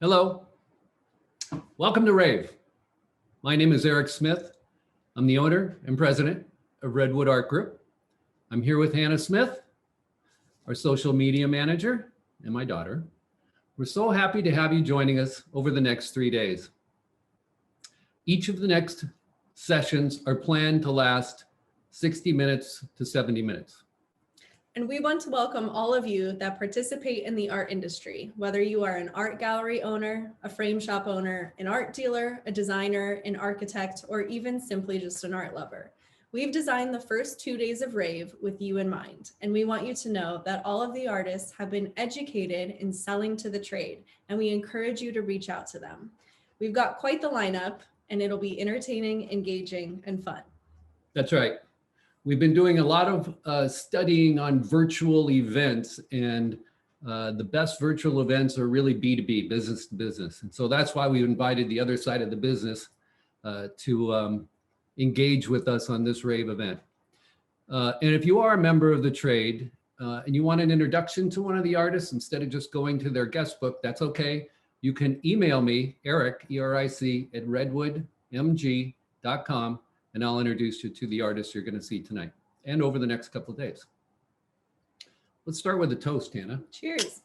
Hello, welcome to RAVE. My name is Eric Smith. I'm the owner and president of Redwood Art Group. I'm here with Hannah Smith, our social media manager, and my daughter. We're so happy to have you joining us over the next 3 days. Each of the next sessions are planned to last 60 minutes to 70 minutes. And we want to welcome all of you that participate in the art industry, whether you are an art gallery owner, a frame shop owner, an art dealer, a designer, an architect, or even simply just an art lover. We've designed the first 2 days of RAVE with you in mind, and we want you to know that all of the artists have been educated in selling to the trade, and we encourage you to reach out to them. We've got quite the lineup, and it'll be entertaining, engaging, and fun. That's right. We've been doing a lot of studying on virtual events, and the best virtual events are really B2B, business to business. And so that's why we've invited the other side of the business to engage with us on this RAVE event. And if you are a member of the trade and you want an introduction to one of the artists instead of just going to their guest book, that's okay. You can email me, Eric, E-R-I-C, at redwoodmg.com. And I'll introduce you to the artists you're going to see tonight and over the next couple of days. Let's start with a toast, Hannah. Cheers.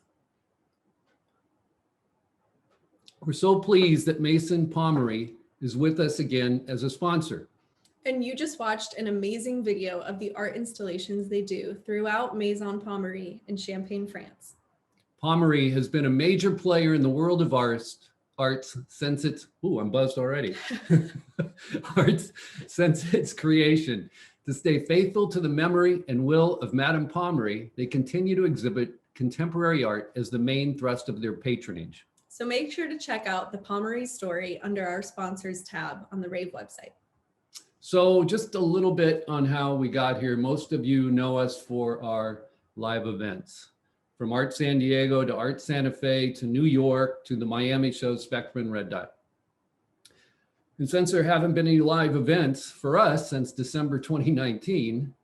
We're so pleased that Mason Pomeroy is with us again as a sponsor. And you just watched an amazing video of the art installations they do throughout Maison Pomeroy in Champagne, France. Pomeroy has been a major player in the world of arts since its, I'm buzzed already. Arts since its creation. To stay faithful to the memory and will of Madame Pomeroy, they continue to exhibit contemporary art as the main thrust of their patronage. So make sure to check out the Pomeroy story under our sponsors tab on the RAVE website. So just a little bit on how we got here. Most of you know us for our live events. From Art San Diego to Art Santa Fe to New York to the Miami show Spectrum and Red Dot. And since there haven't been any live events for us since December 2019,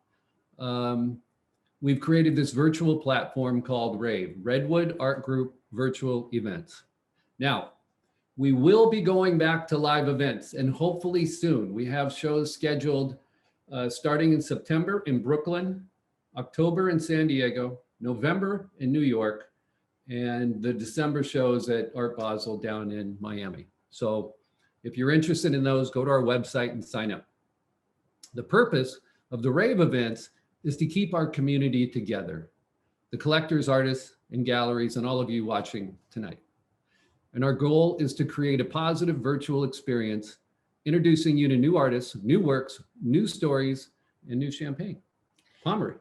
we've created this virtual platform called RAVE, Redwood Art Group Virtual Events. Now, we will be going back to live events and hopefully soon. We have shows scheduled starting in September in Brooklyn, October in San Diego, November in New York, and the December shows at Art Basel down in Miami. So if you're interested in those, go to our website and sign up. The purpose of the RAVE events is to keep our community together, the collectors, artists, and galleries, and all of you watching tonight. And our goal is to create a positive virtual experience, introducing you to new artists, new works, new stories, and new champagne. Pomeroy.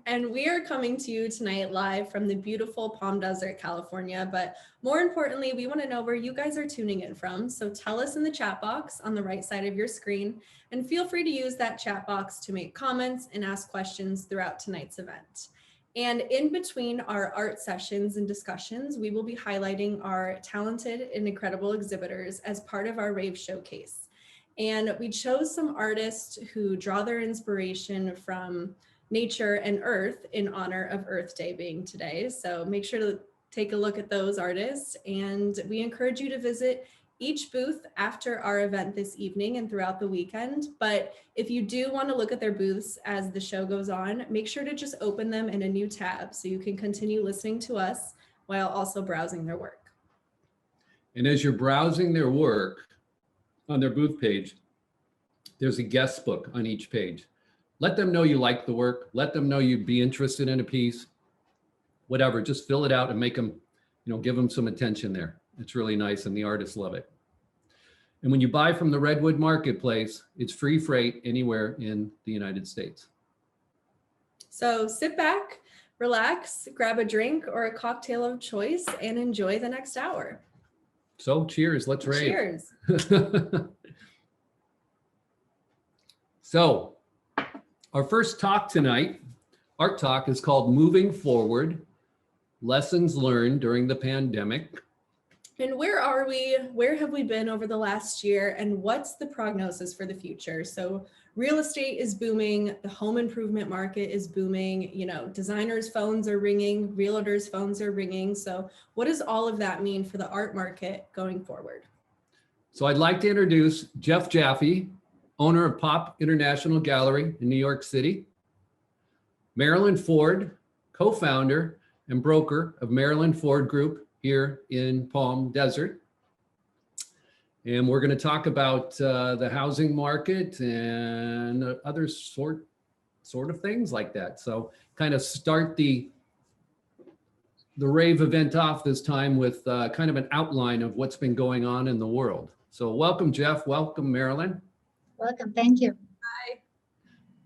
And we are coming to you tonight live from the beautiful Palm Desert, California. But more importantly, we want to know where you guys are tuning in from. So tell us in the chat box on the right side of your screen, and feel free to use that chat box to make comments and ask questions throughout tonight's event. And in between our art sessions and discussions, we will be highlighting our talented and incredible exhibitors as part of our RAVE showcase. And we chose some artists who draw their inspiration from nature and earth in honor of Earth Day being today. So make sure to take a look at those artists, and we encourage you to visit each booth after our event this evening and throughout the weekend. But if you do want to look at their booths as the show goes on, make sure to just open them in a new tab so you can continue listening to us while also browsing their work. And as you're browsing their work on their booth page, there's a guest book on each page. Let them know you like the work. Let them know you'd be interested in a piece, whatever, just fill it out and make them, give them some attention there. It's really nice and the artists love it. And when you buy from the Redwood Marketplace, it's free freight anywhere in the United States. So sit back, relax, grab a drink or a cocktail of choice and enjoy the next hour. So cheers, let's rave. Cheers. So our first talk tonight, art talk, is called Moving Forward, Lessons Learned During the Pandemic. And where are we? Where have we been over the last year? And what's the prognosis for the future? So real estate is booming. The home improvement market is booming. You know, designers' phones are ringing. Realtors' phones are ringing. So what does all of that mean for the art market going forward? So I'd like to introduce Jeff Jaffe, owner of Pop International Gallery in New York City. Marilyn Ford, co-founder and broker of Marilyn Ford Group here in Palm Desert. And we're going to talk about the housing market and other sort of things like that. So kind of start the RAVE event off this time with kind of an outline of what's been going on in the world. So welcome, Jeff. Welcome, Marilyn. Welcome. Thank you.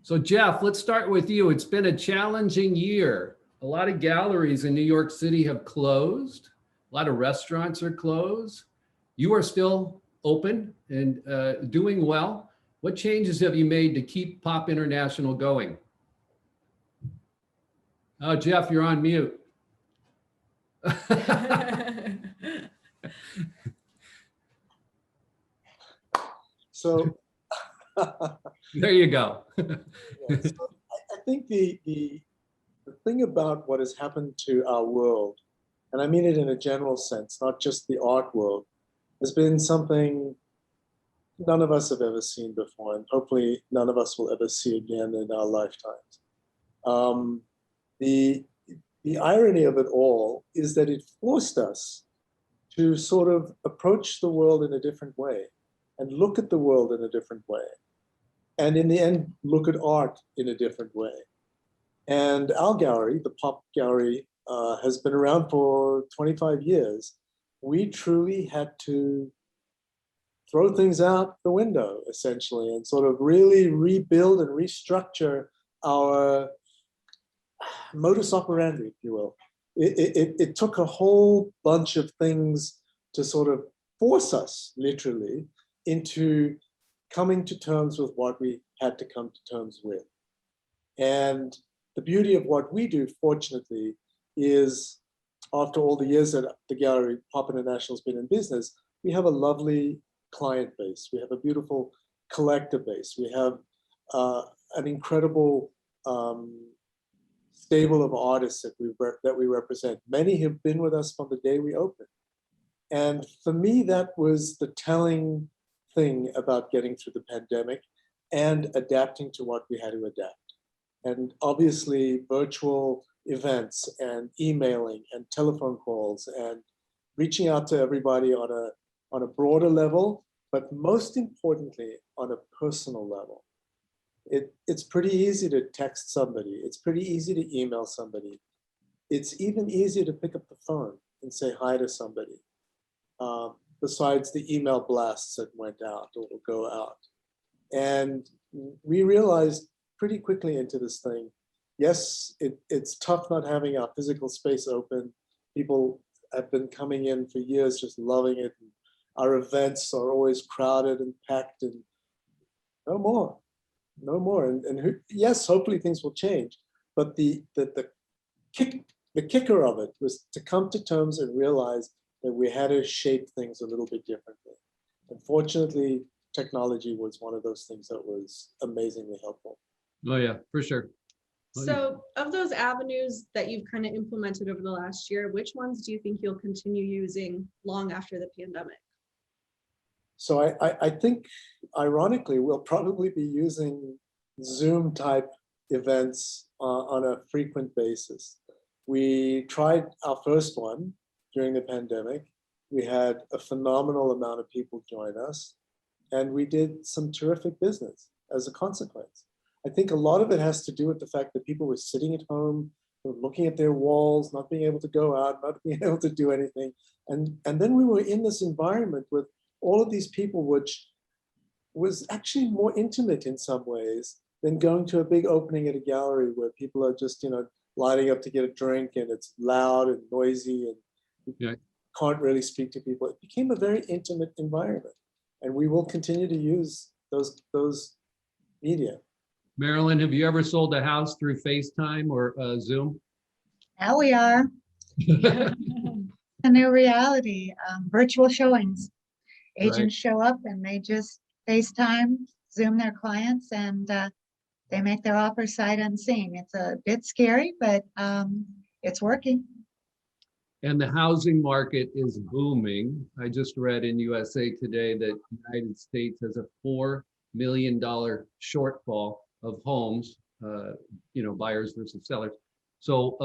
So Jeff, let's start with you. It's been a challenging year. A lot of galleries in New York City have closed. A lot of restaurants are closed. You are still open and doing well. What changes have you made to keep Pop International going? Oh, Jeff, you're on mute. So there you go. yeah, so I think the thing about what has happened to our world, and I mean it in a general sense, not just the art world, has been something none of us have ever seen before, and hopefully none of us will ever see again in our lifetimes. The irony of it all is that it forced us to sort of approach the world in a different way and look at the world in a different way. And in the end, look at art in a different way. And our gallery, the Pop Gallery, has been around for 25 years. We truly had to throw things out the window, essentially, and sort of really rebuild and restructure our modus operandi, if you will. It took a whole bunch of things to sort of force us, literally, into coming to terms with what we had to come to terms with. And the beauty of what we do, fortunately, is after all the years that the gallery, Pop International, has been in business, we have a lovely client base. We have a beautiful collector base. We have an incredible stable of artists that we represent. Many have been with us from the day we opened. And for me, that was the telling thing about getting through the pandemic and adapting to what we had to adapt. And obviously virtual events and emailing and telephone calls and reaching out to everybody on a broader level, but most importantly, on a personal level. It's pretty easy to text somebody. It's pretty easy to email somebody. It's even easier to pick up the phone and say hi to somebody. Besides the email blasts that went out or will go out. And we realized pretty quickly into this thing, yes, it's tough not having our physical space open. People have been coming in for years just loving it. And our events are always crowded and packed, and no more. Yes, hopefully things will change. But the kicker of it was to come to terms and realize that we had to shape things a little bit differently. And fortunately, technology was one of those things that was amazingly helpful. Oh yeah, for sure. So of those avenues that you've kind of implemented over the last year, which ones do you think you'll continue using long after the pandemic? So I think, ironically, we'll probably be using Zoom type events on a frequent basis. We tried our first one during the pandemic. We had a phenomenal amount of people join us, and we did some terrific business as a consequence. I think a lot of it has to do with the fact that people were sitting at home, looking at their walls, not being able to go out, not being able to do anything. And then we were in this environment with all of these people, which was actually more intimate in some ways than going to a big opening at a gallery where people are just, lining up to get a drink, and it's loud and noisy and you can't really speak to people. It became a very intimate environment, and we will continue to use those media. Marilyn, have you ever sold a house through FaceTime or Zoom? Now we are. a new reality, virtual showings. Right. Agents show up and they just FaceTime, Zoom their clients, and they make their offer sight unseen. It's a bit scary, but it's working. And the housing market is booming. I just read in USA Today that United States has a $4 million shortfall of homes, buyers versus sellers. So,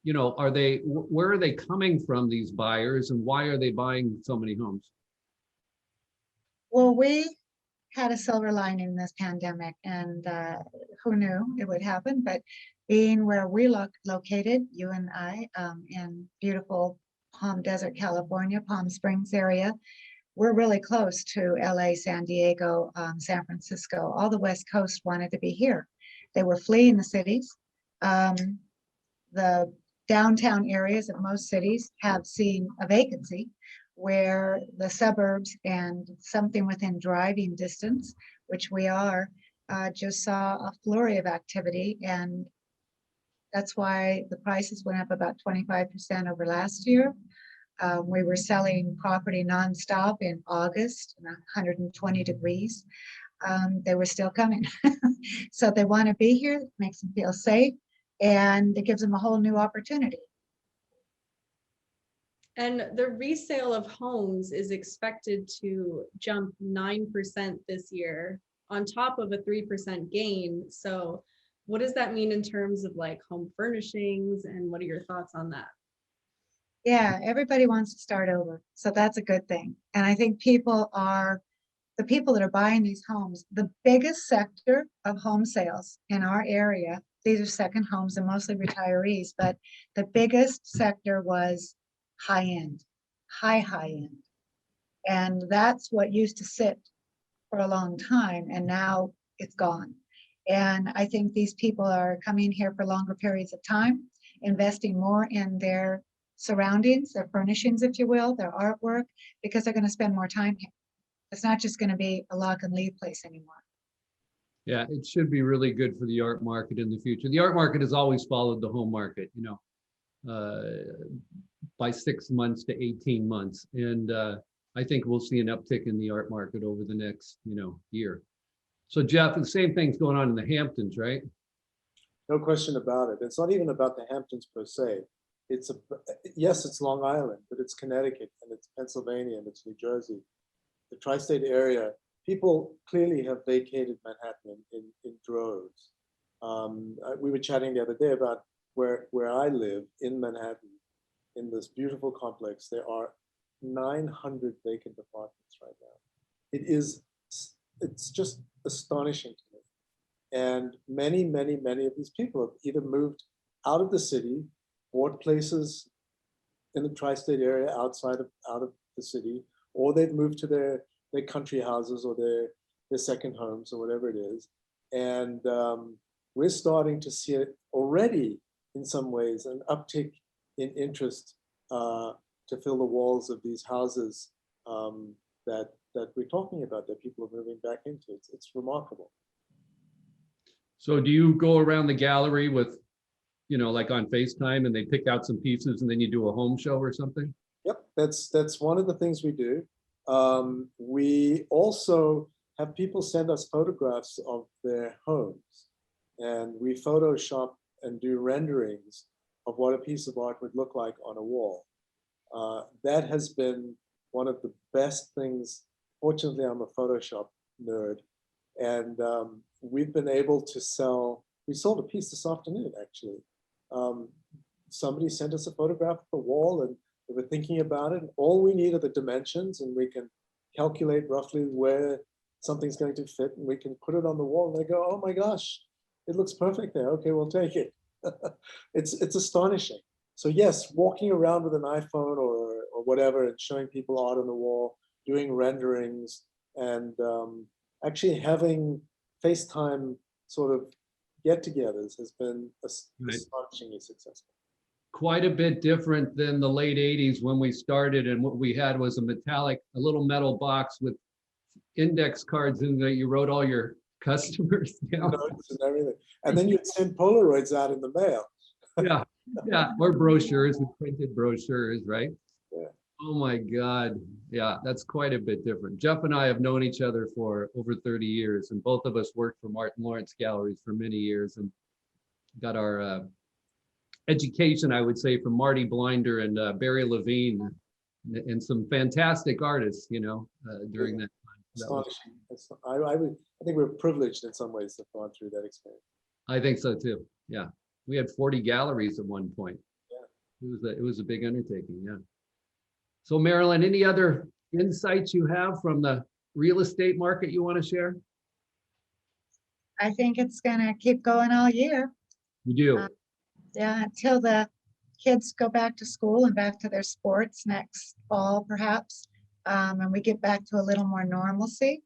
where are they coming from, these buyers, and why are they buying so many homes? Well, we had a silver lining in this pandemic, and who knew it would happen? But being where we located, you and I, in beautiful Palm Desert, California, Palm Springs area, we're really close to LA, San Diego, San Francisco. All the West Coast wanted to be here. They were fleeing the cities. The downtown areas of most cities have seen a vacancy, where the suburbs and something within driving distance, which we are, just saw a flurry of activity. And that's why the prices went up about 25% over last year. We were selling property nonstop in August, 120 degrees. They were still coming. So they want to be here, it makes them feel safe, and it gives them a whole new opportunity. And the resale of homes is expected to jump 9% this year on top of a 3% gain. So what does that mean in terms of like home furnishings, and what are your thoughts on that? Yeah, everybody wants to start over. So that's a good thing. And I think the people that are buying these homes, the biggest sector of home sales in our area, these are second homes and mostly retirees, but the biggest sector was high end, high end. And that's what used to sit for a long time, and now it's gone. And I think these people are coming here for longer periods of time, investing more in their surroundings, their furnishings, if you will, their artwork, because they're going to spend more time here. It's not just going to be a lock and leave place anymore. Yeah, it should be really good for the art market in the future. The art market has always followed the home market, by 6 months to 18 months. And I think we'll see an uptick in the art market over the next, year. So Jeff, the same thing's going on in the Hamptons, right? No question about it. It's not even about the Hamptons per se. Yes, it's Long Island, but it's Connecticut, and it's Pennsylvania, and it's New Jersey. The tri-state area, people clearly have vacated Manhattan in droves. We were chatting the other day about where I live in Manhattan, in this beautiful complex. There are 900 vacant apartments right now. It's just astonishing to me. And many of these people have either moved out of the city, bought places in the tri-state area out of the city, or they've moved to their country houses or their second homes or whatever it is. And we're starting to see it already in some ways, an uptick in interest to fill the walls of these houses that we're talking about, that people are moving back into. It's remarkable. So do you go around the gallery with, like on FaceTime, and they pick out some pieces and then you do a home show or something? Yep, that's one of the things we do. We also have people send us photographs of their homes, and we Photoshop and do renderings of what a piece of art would look like on a wall. That has been one of the best things. Fortunately, I'm a Photoshop nerd, and we've been able to sell. We sold a piece this afternoon, actually. Somebody sent us a photograph of the wall, and they were thinking about it. And all we need are the dimensions, and we can calculate roughly where something's going to fit, and we can put it on the wall. And they go, "Oh my gosh, it looks perfect there. Okay, we'll take it." It's astonishing. So yes, walking around with an iPhone or whatever and showing people art on the wall, doing renderings, and actually having FaceTime sort of get-togethers has been astonishingly successful. Quite a bit different than the late 80s when we started, and what we had was a little metal box with index cards in that you wrote all your customers down. Notes and everything. And then you'd send Polaroids out in the mail. Yeah, yeah, or brochures, we printed brochures, right? Yeah. Oh my God. Yeah, that's quite a bit different. Jeff and I have known each other for over 30 years, and both of us worked for Martin Lawrence Galleries for many years and got our education, I would say, from Marty Blinder and Barry Levine and some fantastic artists, during that time. That was, Astonishing. I think we're privileged in some ways to have gone through that experience. I think so too. Yeah. We had 40 galleries at one point. Yeah. It was a big undertaking. Yeah. So Marilyn, any other insights you have from the real estate market you want to share? I think it's gonna keep going all year. You do. Yeah, until the kids go back to school and back to their sports next fall, perhaps. And we get back to a little more normalcy.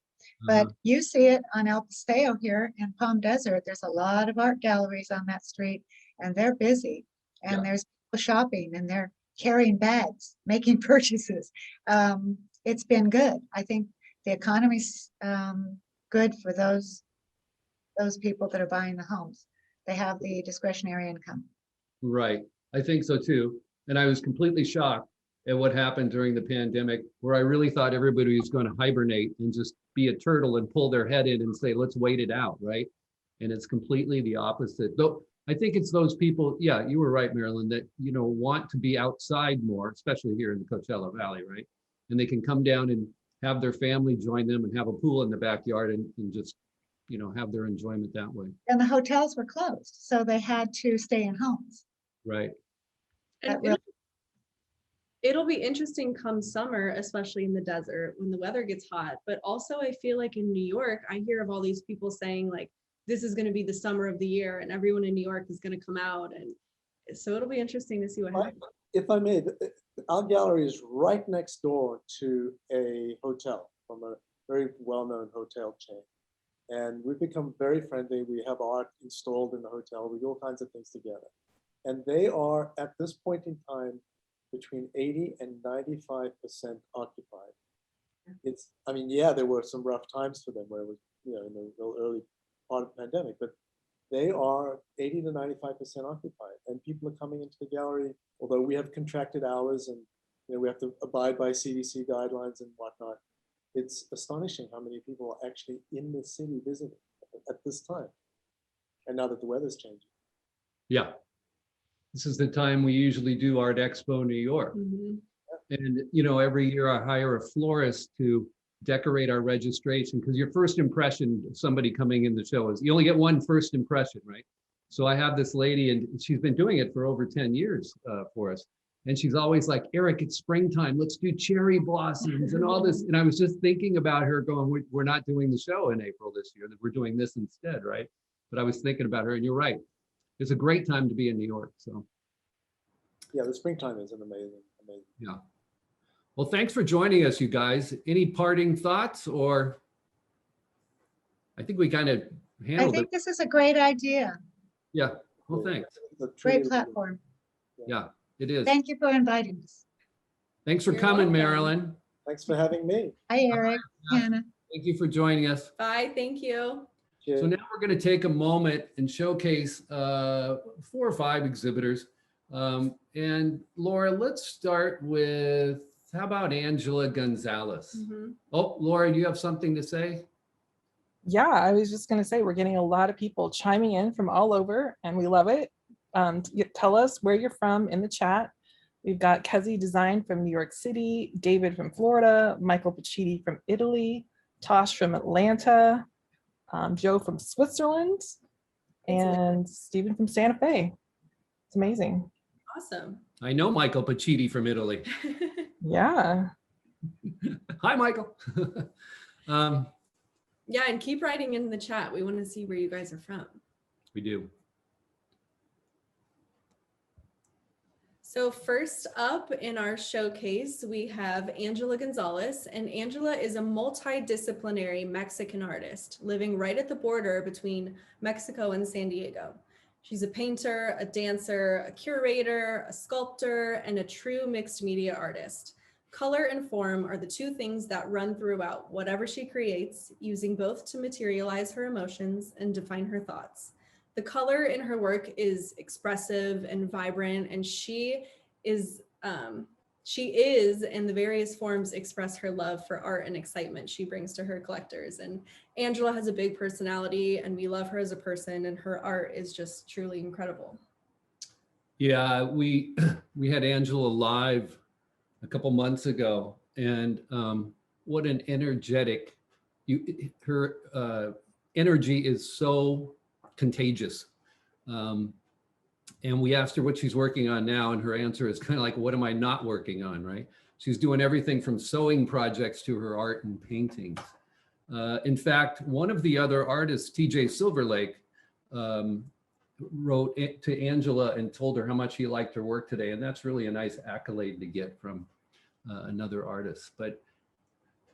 But you see it on El Paseo here in Palm Desert. There's a lot of art galleries on that street, and they're busy. And Yeah. there's people shopping, and they're carrying bags, making purchases. It's been good. I think the economy's good for those people that are buying the homes. They have the discretionary income. Right. I think so too. And I was completely shocked at what happened during the pandemic, where I really thought everybody was going to hibernate and just be a turtle and pull their head in and say, let's wait it out, right? And it's completely the opposite. Though I think it's those people, yeah, you were right, Marilyn, that, want to be outside more, especially here in the Coachella Valley, right? And they can come down and have their family join them and have a pool in the backyard and just, have their enjoyment that way. And the hotels were closed, so they had to stay in homes. Right. And That really- it'll be interesting come summer, especially in the desert when the weather gets hot. But also I feel like in New York, I hear of all these people saying like, this is going to be the summer of the year and everyone in New York is going to come out. And so it'll be interesting to see what happens. If I may, our gallery is right next door to a hotel from a very well-known hotel chain. And we've become very friendly. We have art installed in the hotel. We do all kinds of things together. And they are, at this point in time, between 80 and 95% occupied. There were some rough times for them where it was, in the early part of the pandemic, but they are 80 to 95% occupied. And people are coming into the gallery, although we have contracted hours and we have to abide by CDC guidelines and whatnot. It's astonishing how many people are actually in the city visiting at this time. And now that the weather's changing. Yeah. This is the time we usually do Art Expo New York. Mhm. And, every year I hire a florist to decorate our registration, because your first impression of somebody coming in the show is you only get one first impression, right? So I have this lady and she's been doing it for over 10 years for us. And she's always like, Eric, it's springtime. Let's do cherry blossoms and all this. And I was just thinking about her going, we're not doing the show in April this year, that we're doing this instead, right? But I was thinking about her and you're right. It's a great time to be in New York. So yeah, the springtime is an amazing. Yeah. Well, thanks for joining us, you guys. Any parting thoughts, or I think we kind of I handled think it. this is a great idea. Yeah. Well, thanks. Great platform. Yeah, it is. Thank you for inviting us. Thanks for You're coming, welcome. Marilyn. Thanks for having me. Hi, Eric, Hannah. Thank you for joining us. Bye. Thank you. Cheers. So now we're going to take a moment and showcase 4 or 5 exhibitors. And Laura, let's start with, how about Angela Gonzalez? Mhm. Oh, Laura, do you have something to say? Yeah, I was just going to say, we're getting a lot of people chiming in from all over and we love it. Tell us where you're from in the chat. We've got Kezi Design from New York City, David from Florida, Michael Pacini from Italy, Tosh from Atlanta, Joe from Switzerland, and Stephen from Santa Fe. It's amazing. Awesome. I know Michael Pacini from Italy. Yeah. Hi, Michael. Yeah, and keep writing in the chat. We want to see where you guys are from. We do. So first up in our showcase, we have Angela Gonzalez, and Angela is a multidisciplinary Mexican artist living right at the border between Mexico and San Diego. She's a painter, a dancer, a curator, a sculptor, and a true mixed media artist. Color and form are the two things that run throughout whatever she creates, using both to materialize her emotions and define her thoughts. The color in her work is expressive and vibrant, and she is, and the various forms express her love for art and excitement she brings to her collectors. And Angela has a big personality, and we love her as a person, and her art is just truly incredible. Yeah, we had Angela live a couple months ago, and what an energetic, her energy is so contagious. And we asked her what she's working on now, and her answer is kind of like, what am I not working on, right? She's doing everything from sewing projects to her art and paintings. In fact, one of the other artists, TJ Silverlake, wrote to Angela and told her how much he liked her work today. And that's really a nice accolade to get from another artist. But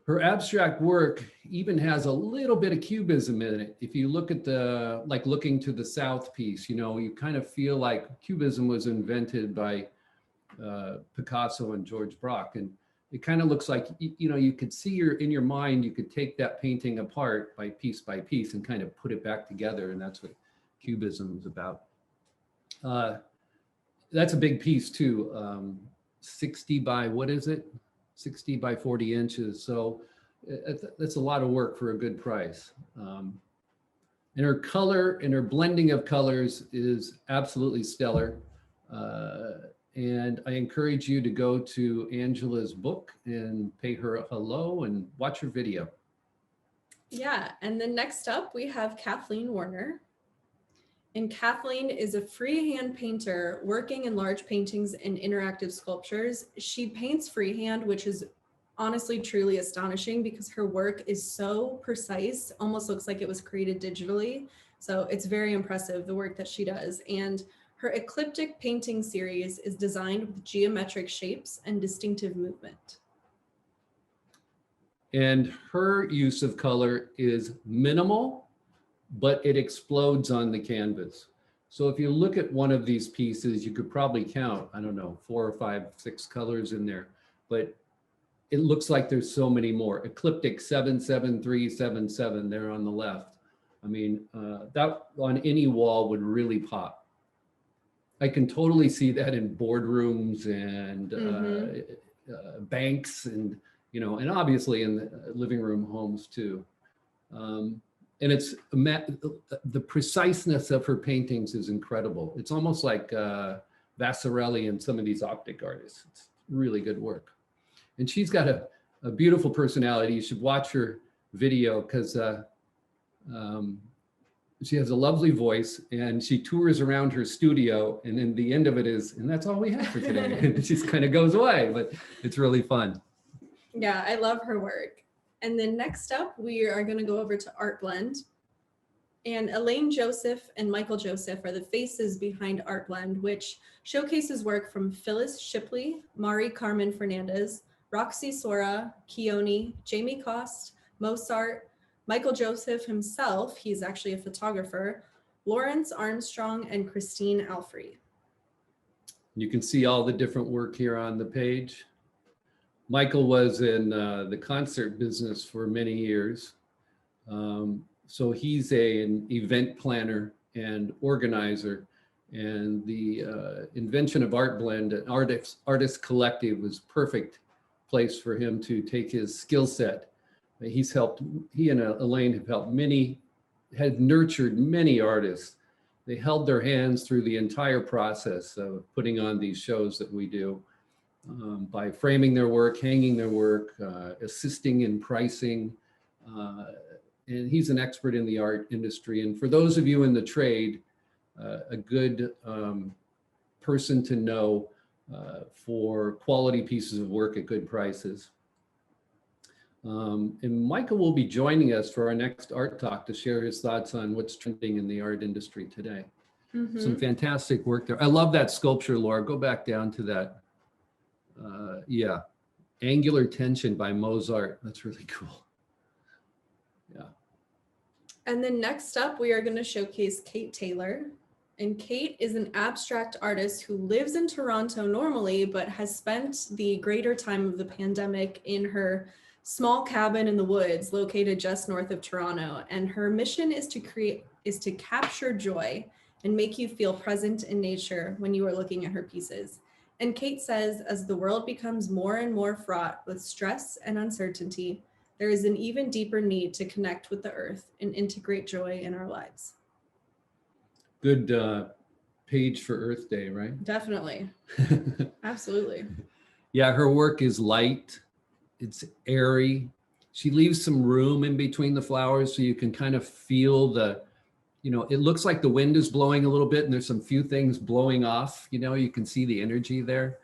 her abstract work even has a little bit of cubism in it. If you look at the, like looking to the south piece, you know, you kind of feel like cubism was invented by Picasso and George Braque. And it kind of looks like, you know, you could see in your mind, you could take that painting apart by piece and kind of put it back together. And that's what Cubism is about. That's a big piece too. 60 by, what is it? 60 by 40 inches. So that's a lot of work for a good price. And her color and her blending of colors is absolutely stellar. And I encourage you to go to Angela's book and pay her a hello and watch her video. Yeah, and then next up we have Kathleen Werner. And Kathleen is a freehand painter working in large paintings and interactive sculptures. She paints freehand, which is honestly truly astonishing because her work is so precise, almost looks like it was created digitally. So it's very impressive, the work that she does. And her ecliptic painting series is designed with geometric shapes and distinctive movement. And her use of color is minimal, but it explodes on the canvas. So if you look at one of these pieces, you could probably count, I don't know, 4 or 5, 6 colors in there, but it looks like there's so many more. Ecliptic 77377 there on the left. I mean, that on any wall would really pop. I can totally see that in boardrooms and banks and, you know, and obviously in the living room homes too. And it's the preciseness of her paintings is incredible. It's almost like Vasarely and some of these optic artists. It's really good work. And she's got a beautiful personality. You should watch her video because she has a lovely voice and she tours around her studio. And then the end of it is, and that's all we have for today. And she just kind of goes away, but it's really fun. Yeah, I love her work. And then next up, we are going to go over to Art Blend. And Elaine Joseph and Michael Joseph are the faces behind Art Blend, which showcases work from Phyllis Shipley, Mari Carmen Fernandez, Roxy Sora, Keone, Jamie Cost, Mozart, Michael Joseph himself, he's actually a photographer, Lawrence Armstrong, and Christine Alfrey. You can see all the different work here on the page. Michael was in the concert business for many years. So he's an event planner and organizer. And the invention of Art Blend, an artist collective, was perfect place for him to take his skill set. He and Elaine have helped had nurtured many artists. They held their hands through the entire process of putting on these shows that we do. By framing their work, hanging their work, assisting in pricing. And he's an expert in the art industry. And for those of you in the trade, a good person to know for quality pieces of work at good prices. And Michael will be joining us for our next art talk to share his thoughts on what's trending in the art industry today. Some fantastic work there. I love that sculpture, Laura. Go back down to that. Yeah, Angular Tension by Mozart. That's really cool. Yeah. And then next up, we are going to showcase Kate Taylor. And Kate is an abstract artist who lives in Toronto normally, but has spent the greater time of the pandemic in her small cabin in the woods located just north of Toronto. And her mission is to create is to capture joy and make you feel present in nature when you are looking at her pieces. And Kate says, as the world becomes more and more fraught with stress and uncertainty, there is an even deeper need to connect with the earth and integrate joy in our lives. Good page for Earth Day, right? Definitely. Absolutely. Yeah, her work is light. It's airy. She leaves some room in between the flowers so you can kind of feel the, it looks like the wind is blowing a little bit and there's some few things blowing off, you can see the energy there.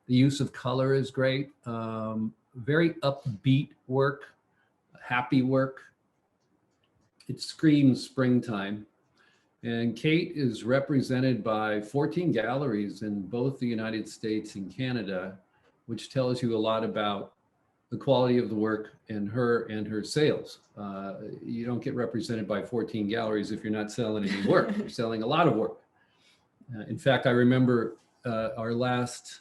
The use of color is great. Very upbeat work, happy work. It screams springtime. And Kate is represented by 14 galleries in both the United States and Canada, which tells you a lot about the quality of the work and her sales. You don't get represented by 14 galleries if you're not selling any work. You're selling a lot of work. In fact, I remember our last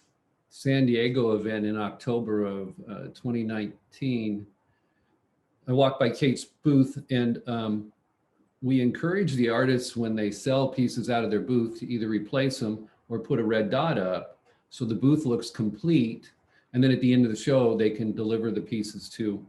San Diego event in October of 2019. I walked by Kate's booth and we encourage the artists when they sell pieces out of their booth to either replace them or put a red dot up so the booth looks complete. And then at the end of the show, they can deliver the pieces to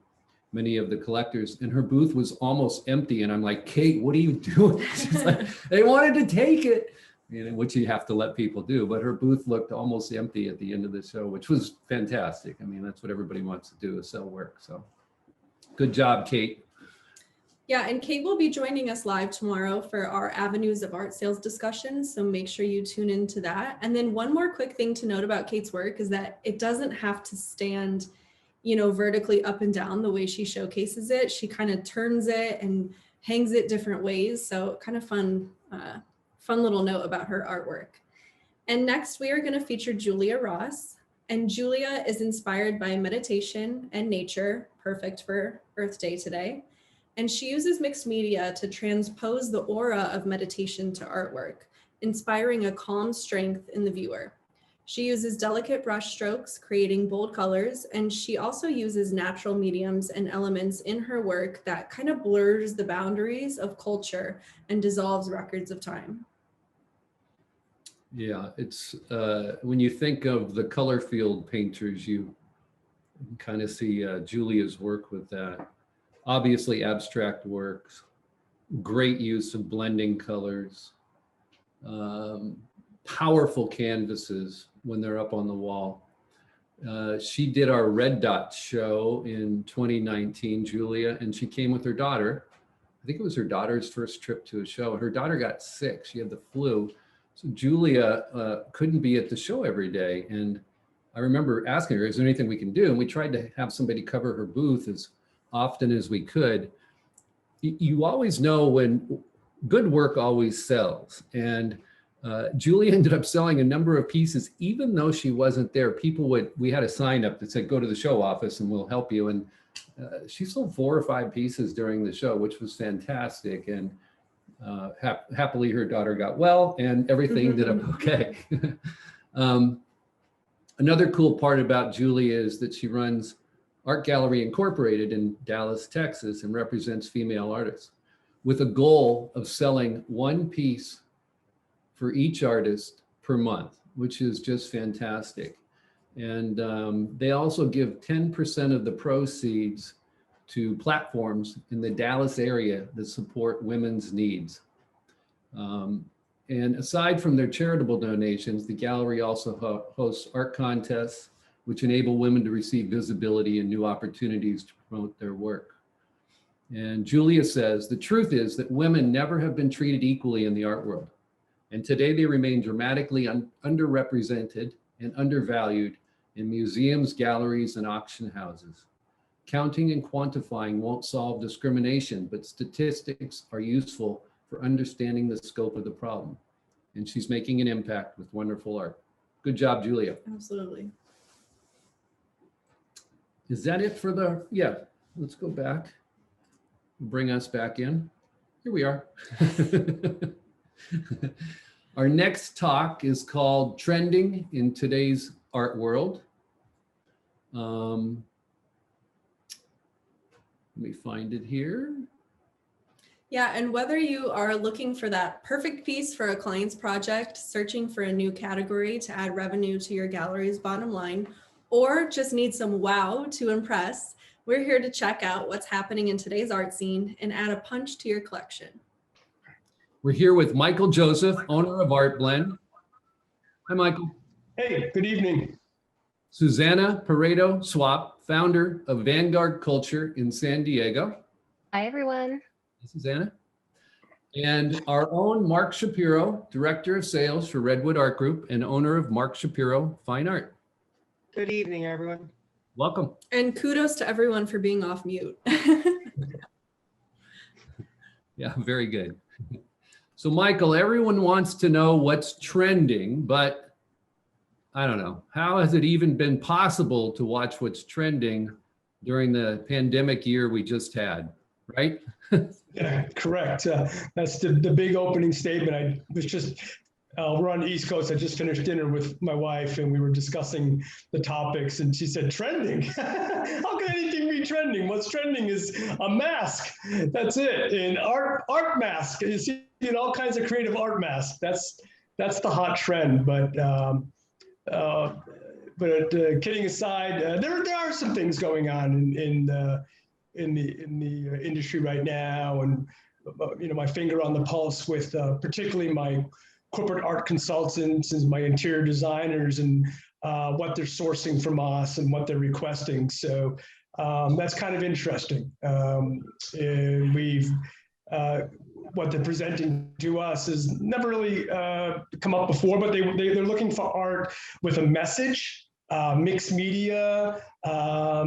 many of the collectors. And her booth was almost empty. And I'm like, Kate, what are you doing? She's like, they wanted to take it, which you have to let people do. But her booth looked almost empty at the end of the show, which was fantastic. I mean, that's what everybody wants to do, is sell work. So good job, Kate. Yeah, and Kate will be joining us live tomorrow for our Avenues of Art Sales discussion, so make sure you tune into that. And then one more quick thing to note about Kate's work is that it doesn't have to stand, vertically up and down the way she showcases it. She kind of turns it and hangs it different ways, so kind of fun little note about her artwork. And next, we are going to feature Julia Ross. And Julia is inspired by meditation and nature, perfect for Earth Day today. And she uses mixed media to transpose the aura of meditation to artwork, inspiring a calm strength in the viewer. She uses delicate brush strokes, creating bold colors, and she also uses natural mediums and elements in her work that kind of blurs the boundaries of culture and dissolves records of time. Yeah, it's when you think of the color field painters, you kind of see Julia's work with that. Obviously abstract works, great use of blending colors, powerful canvases when they're up on the wall. She did our Red Dot show in 2019, Julia, and she came with her daughter. I think it was her daughter's first trip to a show. Her daughter got sick, she had the flu. So Julia couldn't be at the show every day. And I remember asking her, is there anything we can do? And we tried to have somebody cover her booth as often as we could. You always know when good work always sells. And Julie ended up selling a number of pieces, even though she wasn't there. We had a sign up that said, go to the show office and we'll help you. And she sold 4 or 5 pieces during the show, which was fantastic. And happily her daughter got well and everything ended up okay. Another cool part about Julie is that she runs Art Gallery Incorporated in Dallas, Texas, and represents female artists with a goal of selling 1 piece for each artist per month, which is just fantastic. And they also give 10% of the proceeds to platforms in the Dallas area that support women's needs. And aside from their charitable donations, the gallery also hosts art contests, which enable women to receive visibility and new opportunities to promote their work. And Julia says, the truth is that women never have been treated equally in the art world. And today they remain dramatically underrepresented and undervalued in museums, galleries, and auction houses. Counting and quantifying won't solve discrimination, but statistics are useful for understanding the scope of the problem. And she's making an impact with wonderful art. Good job, Julia. Absolutely. Is that it for yeah, let's go back. Bring us back in. Here we are. Our next talk is called Trending in Today's Art World. Let me find it here. Yeah, and whether you are looking for that perfect piece for a client's project, searching for a new category to add revenue to your gallery's bottom line, or just need some wow to impress, we're here to check out what's happening in today's art scene and add a punch to your collection. We're here with Michael Joseph, owner of Art Blend. Hi, Michael. Hey, good evening. Susanna Pareto Swap, founder of Vanguard Culture in San Diego. Hi, everyone. Hi, Susanna. And our own Mark Shapiro, director of sales for Redwood Art Group and owner of Mark Shapiro Fine Art. Good evening, everyone. Welcome. And kudos to everyone for being off mute. Yeah, very good. So Michael, everyone wants to know what's trending, but I don't know, how has it even been possible to watch what's trending during the pandemic year we just had, right? Yeah, correct. That's the big opening statement. I was just, we're on the East Coast. I just finished dinner with my wife and we were discussing the topics and she said, trending? How can anything be trending? What's trending is a mask. That's it. And art mask. You see all kinds of creative art masks. That's the hot trend. But kidding aside, there are some things going on in the industry right now, and my finger on the pulse with particularly my corporate art consultants and my interior designers and what they're sourcing from us and what they're requesting. So that's kind of interesting. And what they're presenting to us has never really come up before, but they're looking for art with a message, mixed media,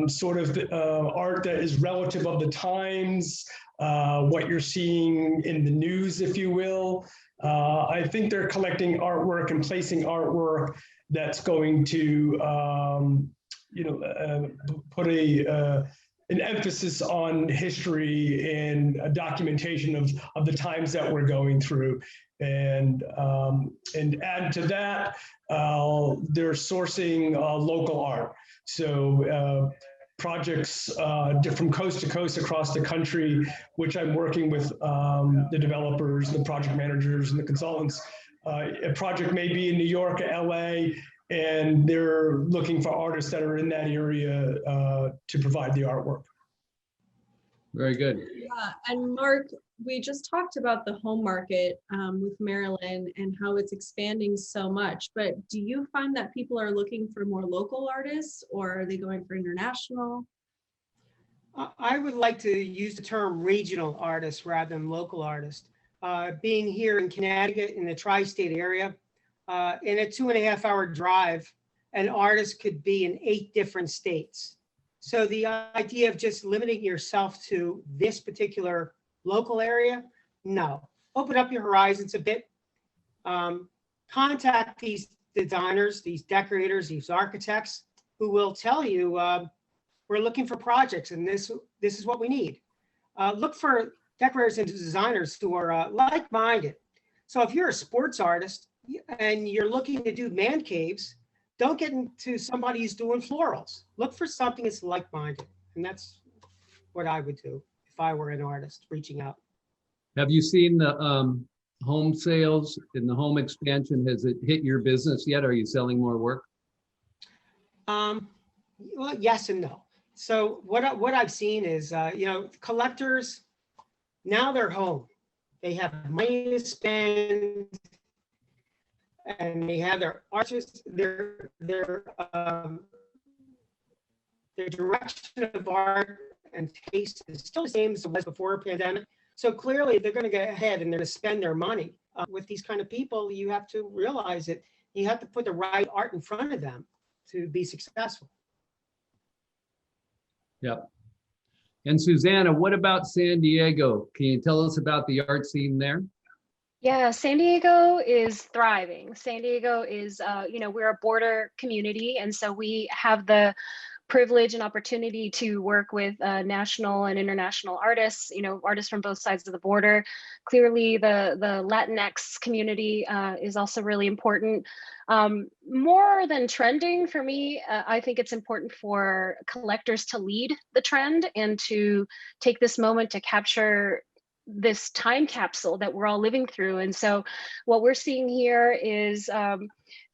sort of art that is relative of the times, what you're seeing in the news, if you will. I think they're collecting artwork and placing artwork that's going to, put an emphasis on history and a documentation of the times that we're going through. And add to that, they're sourcing local art. So projects from coast to coast across the country, which I'm working with the developers, the project managers, and the consultants. A project may be in New York or LA, and they're looking for artists that are in that area to provide the artwork. Very good. Yeah, and Mark, we just talked about the home market with Maryland and how it's expanding so much, but do you find that people are looking for more local artists or are they going for international? I would like to use the term regional artist rather than local artist. Being here in Connecticut in the tri-state area, in a 2.5-hour drive, an artist could be in 8 different states. So the idea of just limiting yourself to this particular local area, no. Open up your horizons a bit. Contact these designers, these decorators, these architects who will tell you, we're looking for projects and this is what we need. Look for decorators and designers who are like-minded. So if you're a sports artist and you're looking to do man caves, don't get into somebody who's doing florals. Look for something that's like-minded. And that's what I would do if I were an artist reaching out. Have you seen the home sales and the home expansion? Has it hit your business yet? Are you selling more work? Well, yes and no. So what I've seen is, collectors, now they're home. They have money to spend, and they have their artists, their direction of art and taste is still the same as it was before the pandemic. So clearly they're going to get ahead and they're going to spend their money. With these kind of people, you have to realize that you have to put the right art in front of them to be successful. Yep. And Susanna, what about San Diego? Can you tell us about the art scene there? Yeah, San Diego is thriving. San Diego is, we're a border community, and so we have the privilege and opportunity to work with national and international artists, artists from both sides of the border. Clearly, the Latinx community is also really important. More than trending for me, I think it's important for collectors to lead the trend and to take this moment to capture this time capsule that we're all living through. And so what we're seeing here is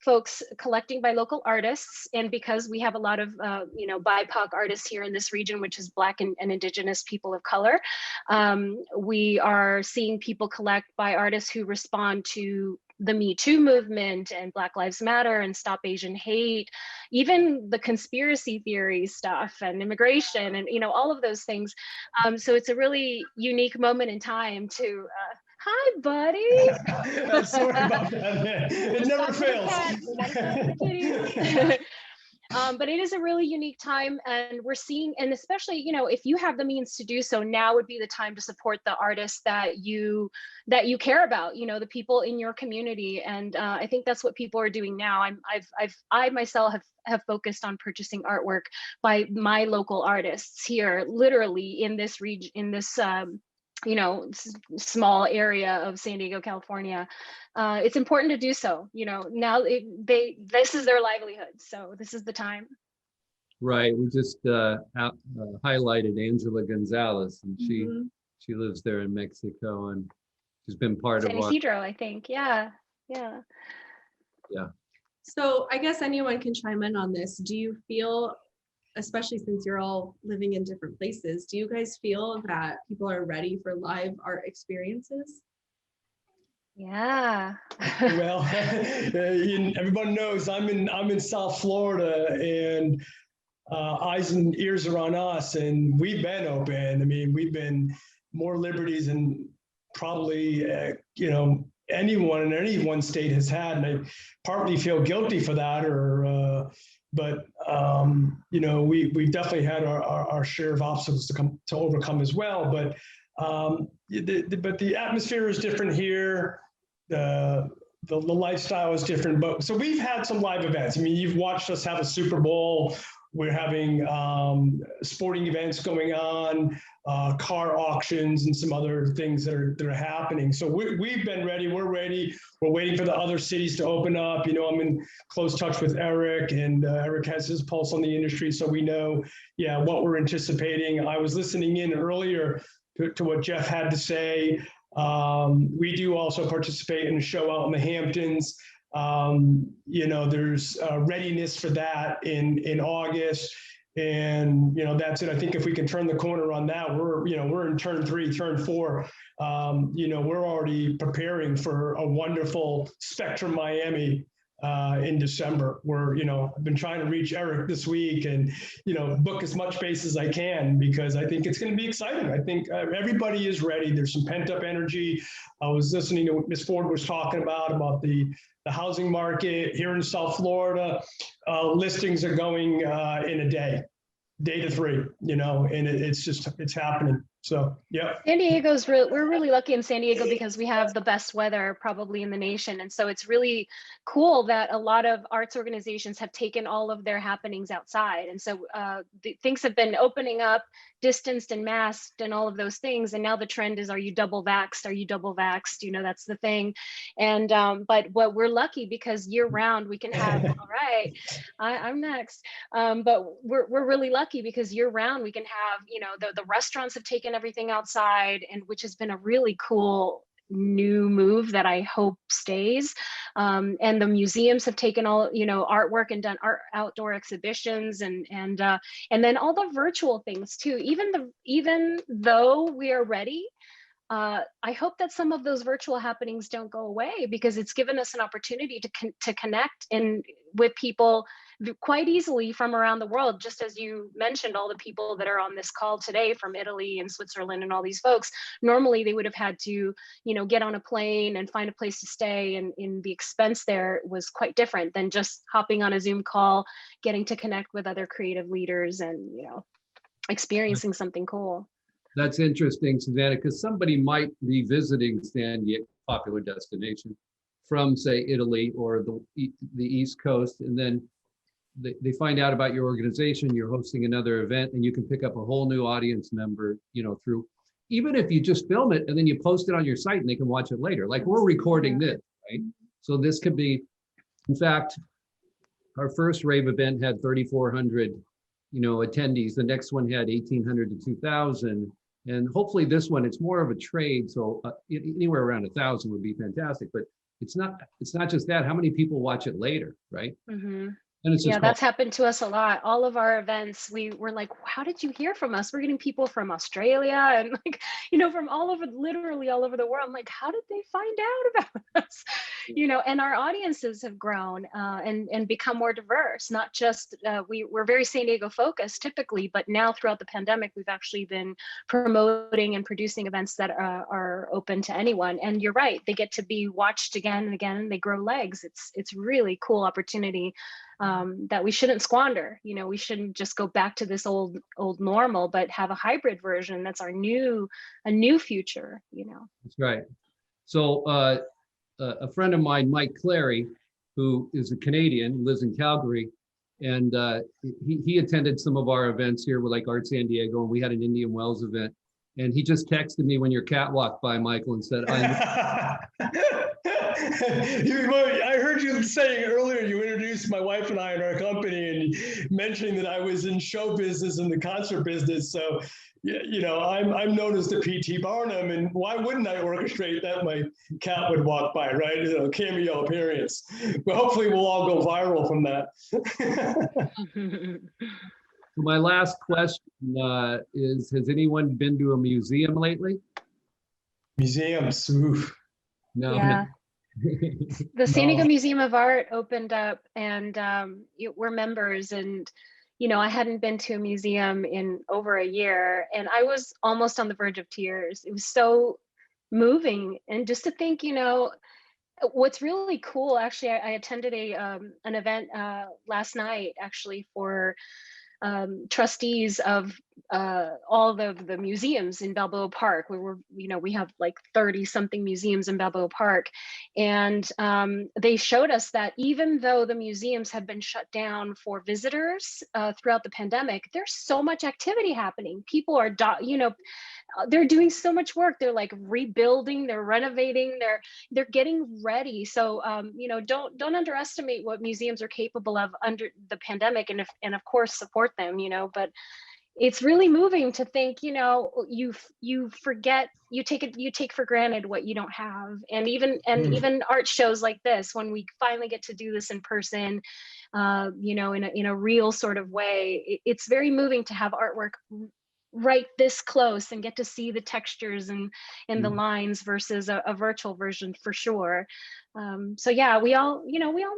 folks collecting by local artists. And because we have a lot of, BIPOC artists here in this region, which is Black and Indigenous people of color, we are seeing people collect by artists who respond to the Me Too movement and Black Lives Matter and Stop Asian Hate, even the conspiracy theory stuff and immigration and, all of those things. So it's a really unique moment in time to, hi, buddy. Sorry about that. It never fails. But it is a really unique time, and we're seeing, and especially, if you have the means to do so, now would be the time to support the artists that you care about, the people in your community. And I think that's what people are doing now. I myself have focused on purchasing artwork by my local artists here, literally in this region, in this small area of San Diego, California. It's important to do so. Now this is their livelihood, so this is the time. Right. We just highlighted Angela Gonzalez, and she lives there in Mexico, and she's been part San of Isidro, I think. Yeah. So I guess anyone can chime in on this. Do you feel, especially since you're all living in different places, do you guys feel that people are ready for live art experiences? Yeah. Well, everybody knows I'm in South Florida, and eyes and ears are on us, and we've been open. I mean, we've been more liberties than probably anyone in any one state has had, and I partly feel guilty for that, but we've definitely had our share of obstacles to overcome as well. But the atmosphere is different here. The lifestyle is different. But so we've had some live events. I mean, you've watched us have a Super Bowl. We're having sporting events going on, car auctions, and some other things that are happening. So we've been ready. We're ready. We're waiting for the other cities to open up. I'm in close touch with Eric, and Eric has his pulse on the industry, so we know, what we're anticipating. I was listening in earlier to what Jeff had to say. We do also participate in a show out in the Hamptons. There's readiness for that in August, and that's it. I think if we can turn the corner on that, we're in turn 3, turn 4. We're already preparing for a wonderful Spectrum Miami in December. I've been trying to reach Eric this week and book as much space as I can, because I think it's going to be exciting. I think everybody is ready. There's some pent up energy. I was listening to what Ms. Ford was talking about the housing market here in South Florida. Listings are going in a day to 3, and it's happening. So, yeah. San Diego's we're really lucky in San Diego because we have the best weather probably in the nation. And so it's really cool that a lot of arts organizations have taken all of their happenings outside. And so things have been opening up, distanced and masked and all of those things. And now the trend is, are you double vaxxed? Are you double vaxxed? That's the thing. And but what we're lucky because year round we can have, all right, I'm next. But we're really lucky because year round we can have, the restaurants have taken everything outside, and which has been a really cool new move that I hope stays. And the museums have taken all, artwork and done outdoor exhibitions and then all the virtual things too. Even though we are ready, I hope that some of those virtual happenings don't go away, because it's given us an opportunity to connect with people quite easily from around the world. Just as you mentioned, all the people that are on this call today from Italy and Switzerland and all these folks, normally they would have had to, get on a plane and find a place to stay. And the expense there was quite different than just hopping on a Zoom call, getting to connect with other creative leaders and, experiencing something cool. That's interesting, Savannah, because somebody might be visiting San Diego, popular destination, from say Italy or the East Coast, and then they find out about your organization, you're hosting another event, and you can pick up a whole new audience member, through, even if you just film it and then you post it on your site and they can watch it later. Like we're recording this, right? So this could be, in fact, our first RAVE event had 3,400, attendees. The next one had 1,800 to 2,000. And hopefully this one, it's more of a trade. So anywhere around 1,000 would be fantastic, but it's not just that, how many people watch it later, right? Mm-hmm. And it's just Yeah, that's happened to us a lot. All of our events, we were like, how did you hear from us? We're getting people from Australia and like, from all over, literally all over the world. I'm like, how did they find out about us? And our audiences have grown and become more diverse, not just, we're very San Diego focused typically, but now throughout the pandemic, we've actually been promoting and producing events that are open to anyone. And you're right, they get to be watched again and again, and they grow legs. It's really cool opportunity that we shouldn't squander. We shouldn't just go back to this old normal, but have a hybrid version. That's a new future. That's right. So a friend of mine, Mike Clary, who is a Canadian, lives in Calgary, and he attended some of our events here with like Art San Diego, and we had an Indian Wells event. And he just texted me when your cat walked by, Michael, and said, I heard you saying earlier, you introduced my wife and I in our company and mentioning that I was in show business and the concert business. So, I'm known as the P.T. Barnum, and why wouldn't I orchestrate that my cat would walk by, right? Cameo appearance. But hopefully we'll all go viral from that. So my last question is, has anyone been to a museum lately? Museums, oof. No. Yeah. The San Diego No. Museum of Art opened up, and we're members, and I hadn't been to a museum in over a year, and I was almost on the verge of tears. It was so moving, and just to think, what's really cool, actually, I attended an event last night, actually, for trustees of all of the museums in Balboa Park. We have like 30 something museums in Balboa Park. And they showed us that even though the museums have been shut down for visitors throughout the pandemic, there's so much activity happening. People are, they're doing so much work. They're like rebuilding, they're renovating, they're getting ready. So, don't underestimate what museums are capable of under the pandemic, and of course support them, but it's really moving to think, you forget, you take for granted what you don't have. And even art shows like this, when we finally get to do this in person, in a real sort of way, it's very moving to have artwork right this close and get to see the textures and the lines versus a virtual version, for sure. So yeah, we all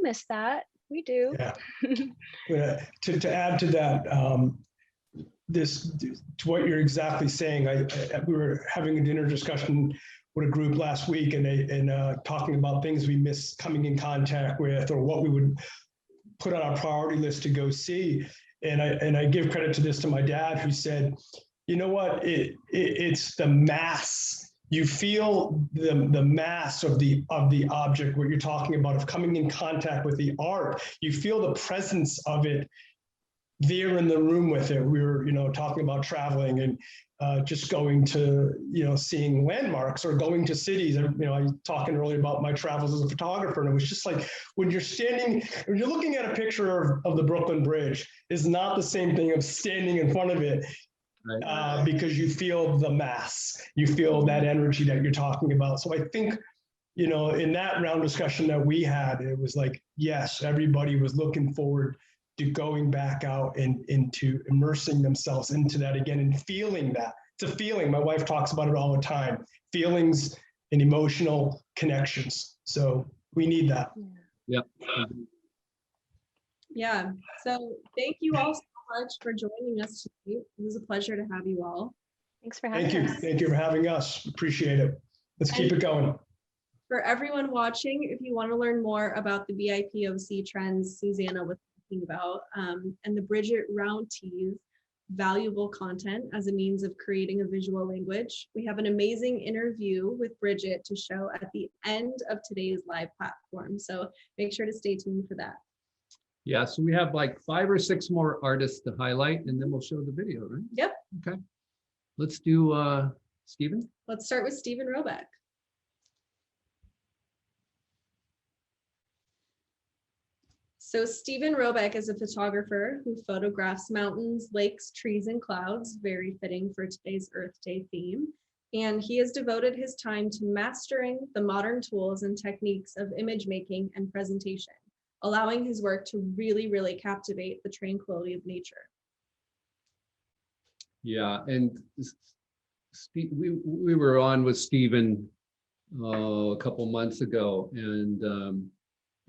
miss that. We do. Yeah. To add to that, to what you're exactly saying, we were having a dinner discussion with a group last week, and talking about things we miss coming in contact with, or what we would put on our priority list to go see. And I give credit to my dad, who said, you know what, it's the mass. You feel the mass of the object, what you're talking about, of coming in contact with the art. You feel the presence of it there in the room with it. We were, talking about traveling and just going to, seeing landmarks or going to cities. I was talking earlier about my travels as a photographer, and it was just like, when you're looking at a picture of the Brooklyn Bridge, is not the same thing of standing in front of it. Right. Because you feel the mass, you feel that energy that you're talking about. So I think, in that round discussion that we had, it was like, yes, everybody was looking forward to going back out and into immersing themselves into that again and feeling that. It's a feeling. My wife talks about it all the time. Feelings and emotional connections. So we need that. Yep. Yeah. So thank you all so much for joining us tonight. It was a pleasure to have you all. Thanks for having us. Thank you for having us. Appreciate it. Let's keep it going. For everyone watching, if you want to learn more about the BIPOC trends Susanna was talking about, and the Bridget Roundtee's valuable content as a means of creating a visual language, we have an amazing interview with Bridget to show at the end of today's live platform. So make sure to stay tuned for that. Yeah, so we have like 5 or 6 more artists to highlight, and then we'll show the video, right? Yep. Okay. Let's do Stephen. Let's start with Stephen Robeck. So Stephen Robeck is a photographer who photographs mountains, lakes, trees, and clouds, very fitting for today's Earth Day theme. And he has devoted his time to mastering the modern tools and techniques of image making and presentation, allowing his work to really, really captivate the tranquility of nature. Yeah, and we were on with Stephen a couple months ago, and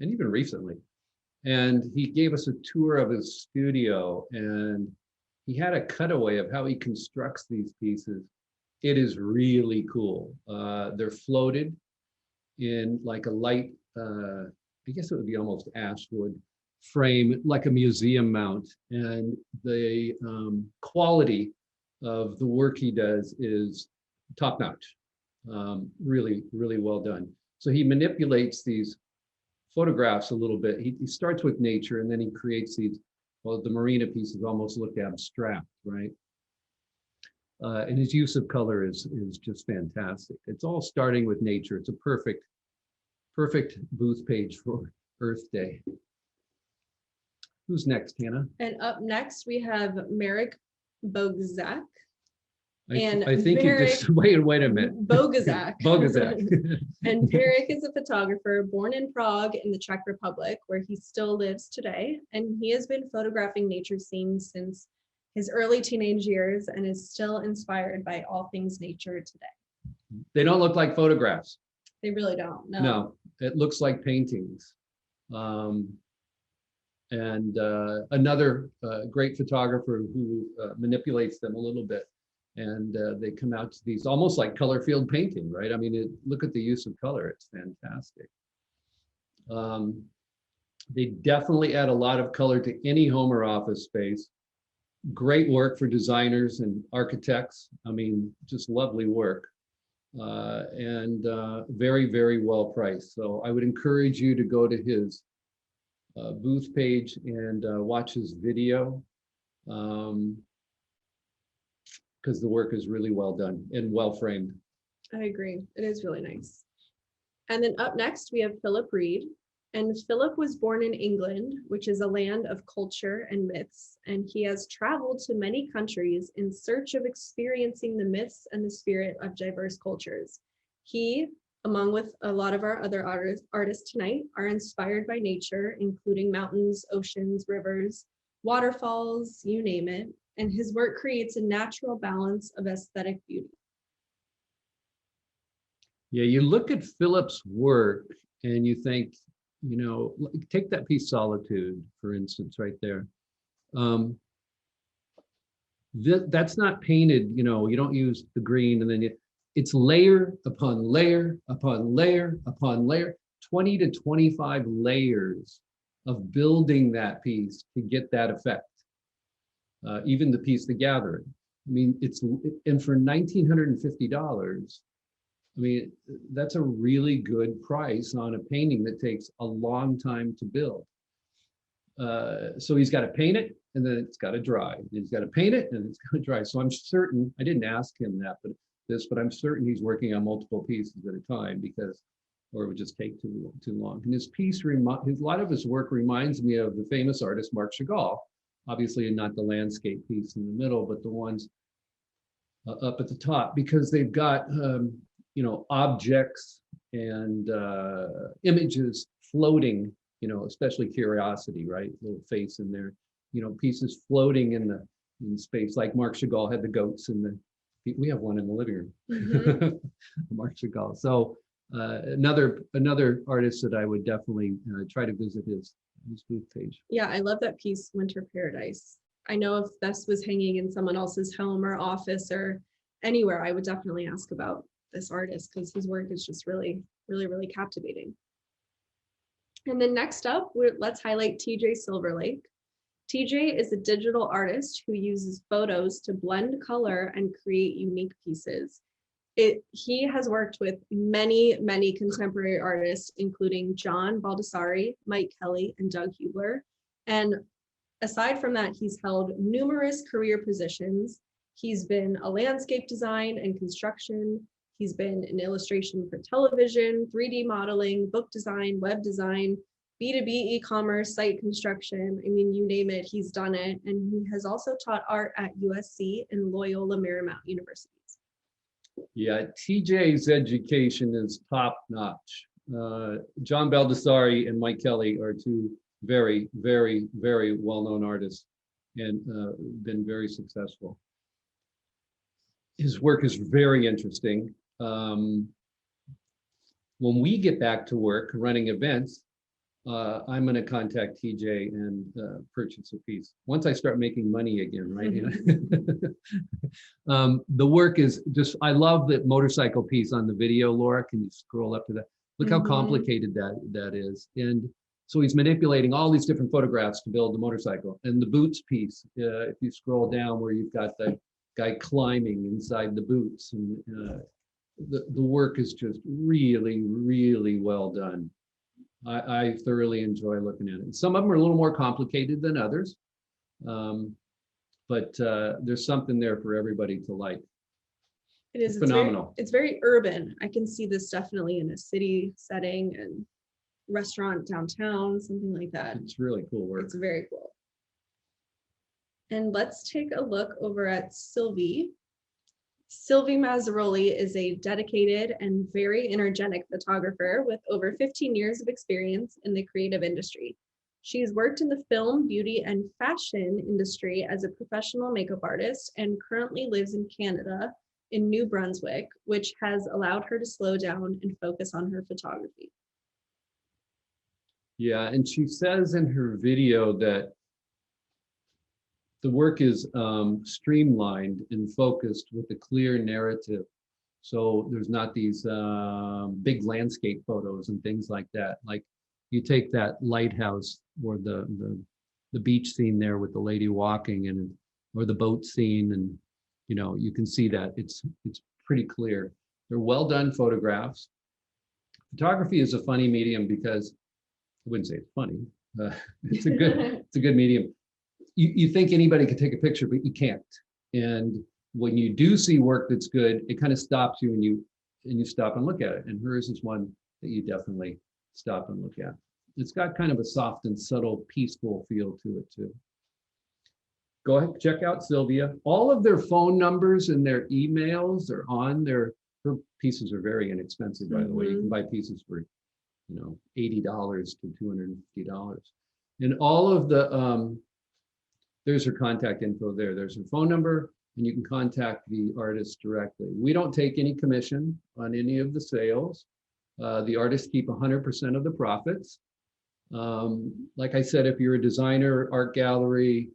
even recently, and he gave us a tour of his studio, and he had a cutaway of how he constructs these pieces. It is really cool. They're floated in like a light, I guess it would be almost ash wood frame, like a museum mount, and the quality of the work he does is top notch. Really, really well done. So he manipulates these photographs a little bit. He starts with nature, and then he creates these, well, the marina pieces almost look abstract, right? And his use of color is just fantastic. It's all starting with nature. It's a perfect booth page for Earth Day. Who's next, Hannah? And up next, we have Merrick Bogzak. I And think you just wait a minute. Bogzak. Bogzak. And Merrick is a photographer born in Prague in the Czech Republic, where he still lives today. And he has been photographing nature scenes since his early teenage years and is still inspired by all things nature today. They don't look like photographs. They really don't. No, it looks like paintings. Another great photographer who manipulates them a little bit, and they come out to these almost like color field painting, right? I mean, look at the use of color. It's fantastic. They definitely add a lot of color to any home or office space. Great work for designers and architects. I mean, just lovely work. And very, very well priced. So I would encourage you to go to his booth page and watch his video, because the work is really well done and well framed. I agree. It is really nice. And then up next, we have Philip Reed. And Philip was born in England, which is a land of culture and myths. And he has traveled to many countries in search of experiencing the myths and the spirit of diverse cultures. He, along with a lot of our other artists tonight, are inspired by nature, including mountains, oceans, rivers, waterfalls, you name it. And his work creates a natural balance of aesthetic beauty. Yeah, you look at Philip's work and you think, you know, take that piece Solitude, for instance, right there. That's not painted, you know, you don't use the green and then it's layer upon layer upon layer upon layer, 20 to 25 layers of building that piece to get that effect. Even the piece, The Gathering. I mean, and for $1,950, I mean, that's a really good price on a painting that takes a long time to build. So he's got to paint it, and then it's got to dry. He's got to paint it, and it's got to dry. So I'm certain, I didn't ask him that, but I'm certain he's working on multiple pieces at a time, because, or it would just take too long. And his piece, a lot of his work reminds me of the famous artist Marc Chagall. Obviously, not the landscape piece in the middle, but the ones up at the top, because they've got you know, objects and images floating, you know, especially Curiosity, right? Little face in there, you know, pieces floating in space, like Marc Chagall had the goats we have one in the living room, Mm-hmm. Marc Chagall. So another artist that I would definitely try to visit his booth page. Yeah, I love that piece, Winter Paradise. I know if this was hanging in someone else's home or office or anywhere, I would definitely ask about this artist, because his work is just really, really, really captivating. And then next up, let's highlight TJ Silverlake. TJ is a digital artist who uses photos to blend color and create unique pieces. He has worked with many, many contemporary artists, including John Baldessari, Mike Kelly, and Doug Hubler. And aside from that, he's held numerous career positions. He's been a landscape design and construction. He's been in illustration for television, 3D modeling, book design, web design, B2B e-commerce, site construction. I mean, you name it, he's done it. And he has also taught art at USC and Loyola Marymount universities. Yeah, TJ's education is top notch. John Baldessari and Mike Kelly are two very, very, very well-known artists and been very successful. His work is very interesting. When we get back to work running events, I'm going to contact TJ and purchase a piece once I start making money again, right? The work is just, I love the motorcycle piece on the video, Laura. Can you scroll up to that? Look how complicated that is. And so he's manipulating all these different photographs to build the motorcycle. And the boots piece, if you scroll down where you've got the guy climbing inside the boots, and the work is just really, really well done. I thoroughly enjoy looking at it. Some of them are a little more complicated than others, but there's something there for everybody to like. It is phenomenal. It's very urban. I can see this definitely in a city setting and restaurant downtown, something like that. It's really cool work. It's very cool. And let's take a look over at Sylvie. Sylvie Mazzaroli is a dedicated and very energetic photographer with over 15 years of experience in the creative industry. She's worked in the film, beauty, and fashion industry as a professional makeup artist and currently lives in Canada in New Brunswick, which has allowed her to slow down and focus on her photography. Yeah, and she says in her video that the work is streamlined and focused with a clear narrative. So there's not these big landscape photos and things like that. Like you take that lighthouse or the beach scene there with the lady walking, and or the boat scene, and you can see that it's pretty clear. They're well done photographs. Photography is a funny medium because I wouldn't say it's funny. It's a good medium. You think anybody could take a picture, but you can't. And when you do see work that's good, it kind of stops you, and you stop and look at it. And hers is one that you definitely stop and look at. It's got kind of a soft and subtle, peaceful feel to it too. Go ahead, check out Sylvia. All of their phone numbers and their emails are on her pieces are very inexpensive, by the way. You can buy pieces for $80 to $250. And all of the there's her contact info there. There's her phone number, and you can contact the artist directly. We don't take any commission on any of the sales. The artists keep 100% of the profits. Like I said, if you're a designer, art gallery,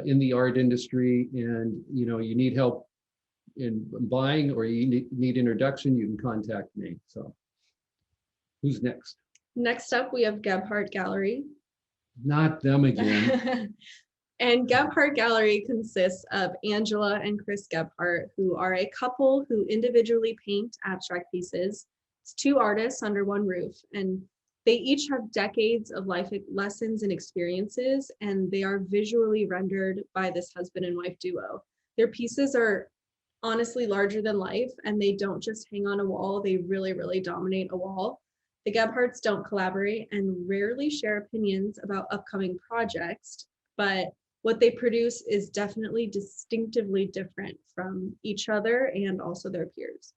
in the art industry, and you need help in buying, or you need introduction, you can contact me. So who's next? Next up, we have Gebhardt Gallery. Not them again. And Gebhardt Gallery consists of Angela and Chris Gebhardt, who are a couple who individually paint abstract pieces. It's two artists under one roof, and they each have decades of life lessons and experiences, and they are visually rendered by this husband and wife duo. Their pieces are honestly larger than life, and they don't just hang on a wall, they really, really dominate a wall. The Gebhardts don't collaborate and rarely share opinions about upcoming projects, but what they produce is definitely distinctively different from each other and also their peers.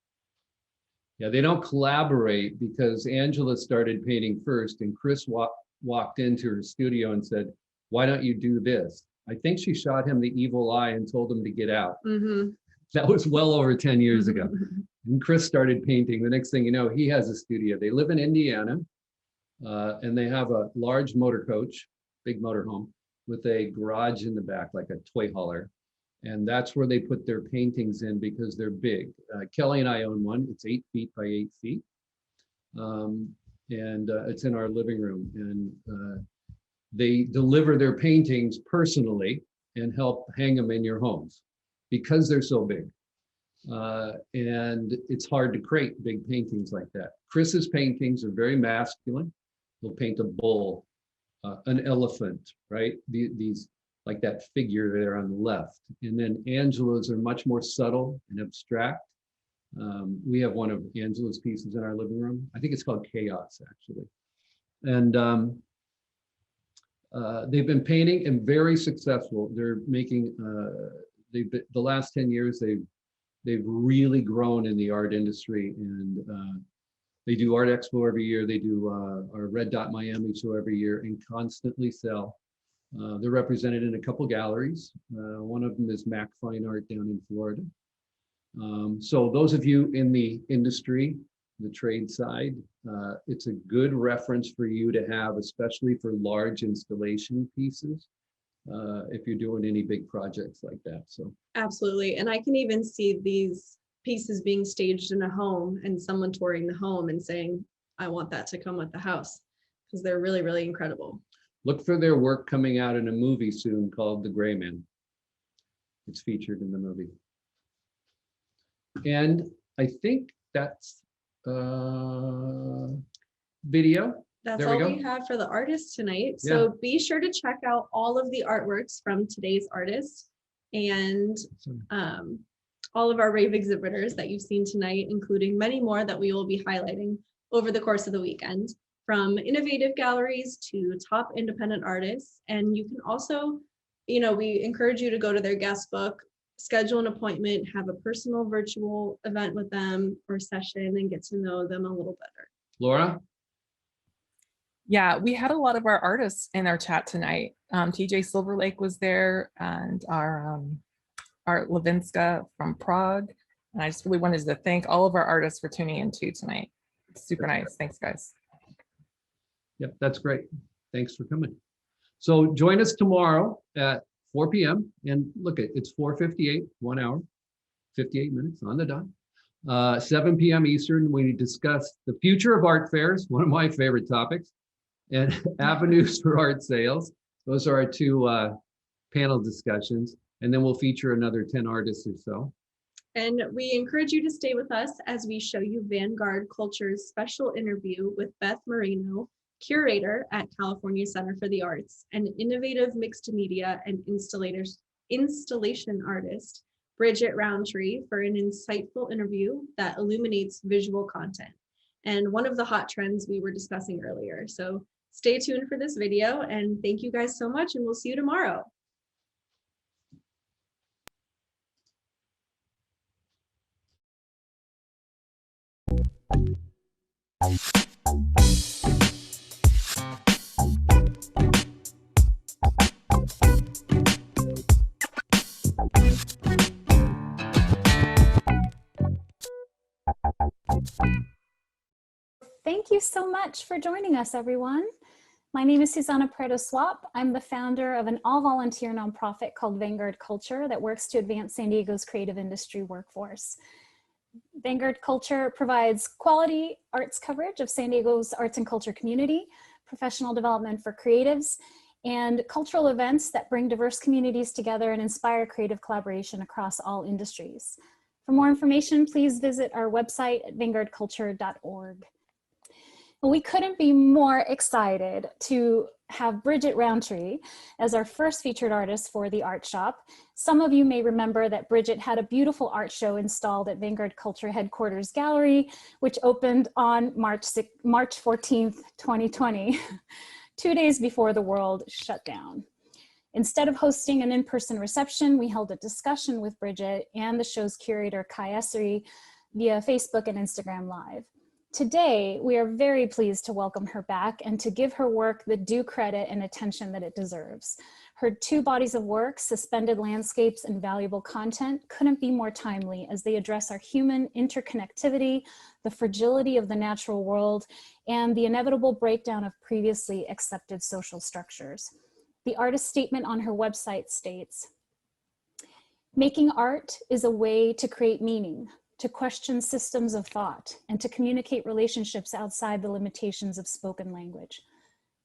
Yeah, they don't collaborate because Angela started painting first, and Chris walked into her studio and said, "Why don't you do this?" I think she shot him the evil eye and told him to get out. That was well over 10 years ago. And Chris started painting. The next thing you know, he has a studio. They live in Indiana, and they have a large motor coach, big motorhome, with a garage in the back, like a toy hauler. And that's where they put their paintings in because they're big. Kelly and I own one. It's 8 feet by 8 feet. And it's in our living room. And they deliver their paintings personally and help hang them in your homes because they're so big. And it's hard to create big paintings like that. Chris's paintings are very masculine. He'll paint a bull, an elephant, right? These like that figure there on the left. And then Angela's are much more subtle and abstract. We have one of Angela's pieces in our living room. I think it's called Chaos, actually. And They've been painting and very successful. They're making, the last 10 years, they've really grown in the art industry, and they do Art Expo every year. They do our Red Dot Miami show every year and constantly sell. They're represented in a couple galleries. One of them is Mac Fine Art down in Florida. So those of you in the industry, the trade side, it's a good reference for you to have, especially for large installation pieces, if you're doing any big projects like that. So Absolutely. And I can even see these pieces being staged in a home and someone touring the home and saying, I want that to come with the house, because they're really, really incredible. look for their work coming out in a movie soon called The Gray Man. It's featured in the movie. And I think that's video. That's There we all go. we have for the artists tonight. So be sure to check out all of the artworks from today's artists and all of our rave exhibitors that you've seen tonight, including many more that we will be highlighting over the course of the weekend, from innovative galleries to top independent artists. And you can also, we encourage you to go to their guest book, schedule an appointment, have a personal virtual event with them or session, and get to know them a little better. Laura? Yeah, we had a lot of our artists in our chat tonight. TJ Silverlake was there, and our Art Levinska from Prague. And I just really wanted to thank all of our artists for tuning in too tonight. It's super nice. Thanks, guys. Yep, that's great. Thanks for coming. So join us tomorrow at 4 p.m. And look, it's 4:58, 1 hour, 58 minutes on the dot. 7 p.m. Eastern, we discuss the future of art fairs, one of my favorite topics, and avenues for art sales. Those are our two panel discussions. And then we'll feature another 10 artists or so. And we encourage you to stay with us as we show you Vanguard Culture's special interview with Beth Moreno, curator at California Center for the Arts, and innovative mixed media and installation artist, Bridget Roundtree, for an insightful interview that illuminates visual content and one of the hot trends we were discussing earlier. So stay tuned for this video, and thank you guys so much, and we'll see you tomorrow. Thank you so much for joining us, everyone. My name is Susanna Prado-Swap. I'm the founder of an all-volunteer nonprofit called Vanguard Culture that works to advance San Diego's creative industry workforce. Vanguard Culture provides quality arts coverage of San Diego's arts and culture community, professional development for creatives, and cultural events that bring diverse communities together and inspire creative collaboration across all industries. For more information, please visit our website at vanguardculture.org. We couldn't be more excited to have Bridget Roundtree as our first featured artist for the art shop. Some of you may remember that Bridget had a beautiful art show installed at Vanguard Culture Headquarters Gallery, which opened on March 14th, 2020, 2 days before the world shut down. Instead of hosting an in-person reception, we held a discussion with Bridget and the show's curator, Kai Essery, via Facebook and Instagram Live. Today, we are very pleased to welcome her back and to give her work the due credit and attention that it deserves. Her two bodies of work, Suspended Landscapes and Valuable Content, couldn't be more timely as they address our human interconnectivity, the fragility of the natural world, and the inevitable breakdown of previously accepted social structures. The artist statement on her website states, "Making art is a way to create meaning, to question systems of thought, and to communicate relationships outside the limitations of spoken language.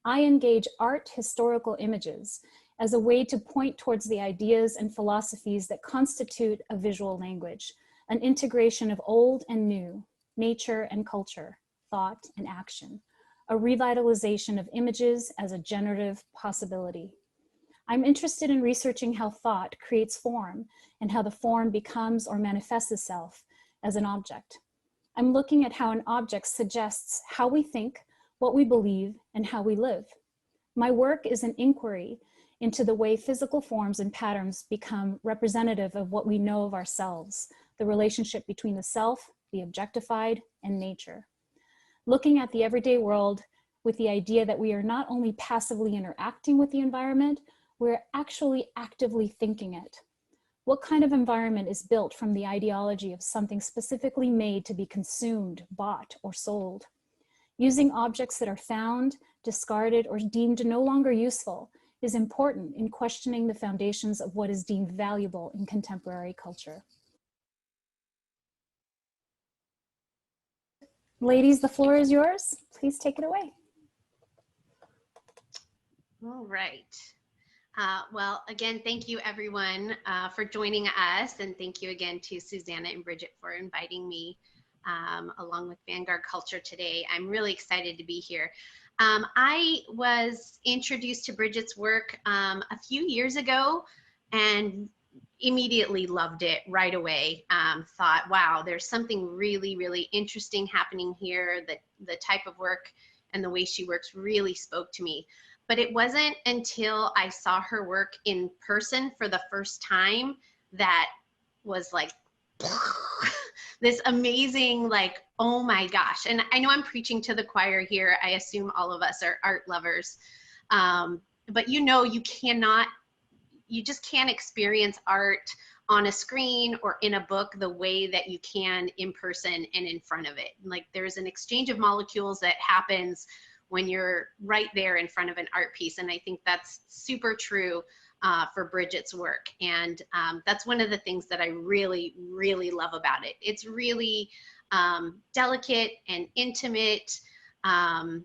I engage art historical images as a way to point towards the ideas and philosophies that constitute a visual language, an integration of old and new, nature and culture, thought and action, a revitalization of images as a generative possibility. I'm interested in researching how thought creates form and how the form becomes or manifests itself as an object. I'm looking at how an object suggests how we think, what we believe, and how we live. My work is an inquiry into the way physical forms and patterns become representative of what we know of ourselves, the relationship between the self, the objectified, and nature. Looking at the everyday world with the idea that we are not only passively interacting with the environment, we're actually actively thinking it. What kind of environment is built from the ideology of something specifically made to be consumed, bought, or sold? Using objects that are found, discarded, or deemed no longer useful is important in questioning the foundations of what is deemed valuable in contemporary culture. Ladies, the floor is yours. Please take it away. All right. Well, again, thank you everyone for joining us, and thank you again to Susanna and Bridget for inviting me along with Vanguard Culture today. I'm really excited to be here. I was introduced to Bridget's work a few years ago and immediately loved it right away. Thought, wow, there's something really, really interesting happening here. The type of work and the way she works really spoke to me. But it wasn't until I saw her work in person for the first time that was like this amazing, like, oh my gosh. And I know I'm preaching to the choir here. I assume all of us are art lovers. But you know, you just can't experience art on a screen or in a book the way that you can in person and in front of it. Like, there's an exchange of molecules that happens when you're right there in front of an art piece. And I think that's super true for Bridget's work. And that's one of the things that I really, really love about it. It's really delicate and intimate. And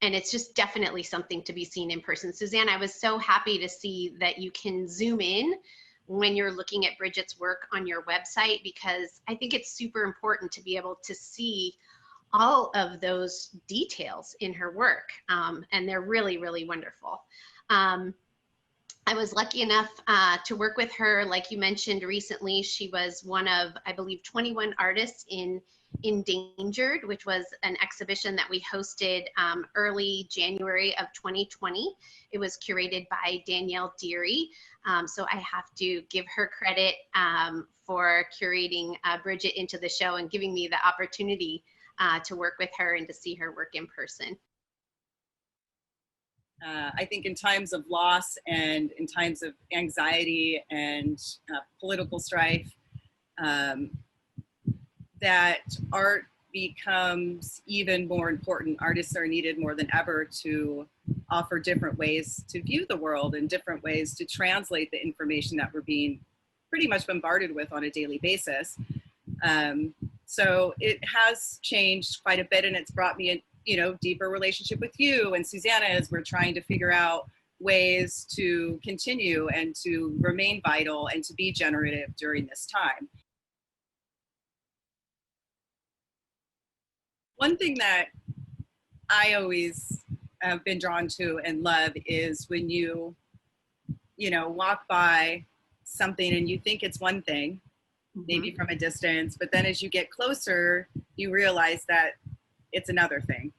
it's just definitely something to be seen in person. Suzanne, I was so happy to see that you can zoom in when you're looking at Bridget's work on your website, because I think it's super important to be able to see all of those details in her work, and they're really, really wonderful. I was lucky enough to work with her, like you mentioned recently. She was one of, I believe, 21 artists in Endangered, which was an exhibition that we hosted early January of 2020. It was curated by Danielle Deary. So I have to give her credit for curating Bridget into the show and giving me the opportunity to work with her and to see her work in person. I think in times of loss and in times of anxiety and political strife, that art becomes even more important. Artists are needed more than ever to offer different ways to view the world and different ways to translate the information that we're being pretty much bombarded with on a daily basis. So it has changed quite a bit, and it's brought me a deeper relationship with you and Susanna as we're trying to figure out ways to continue and to remain vital and to be generative during this time. One thing that I always have been drawn to and love is when you walk by something and you think it's one thing, maybe from a distance, but then as you get closer, you realize that it's another thing,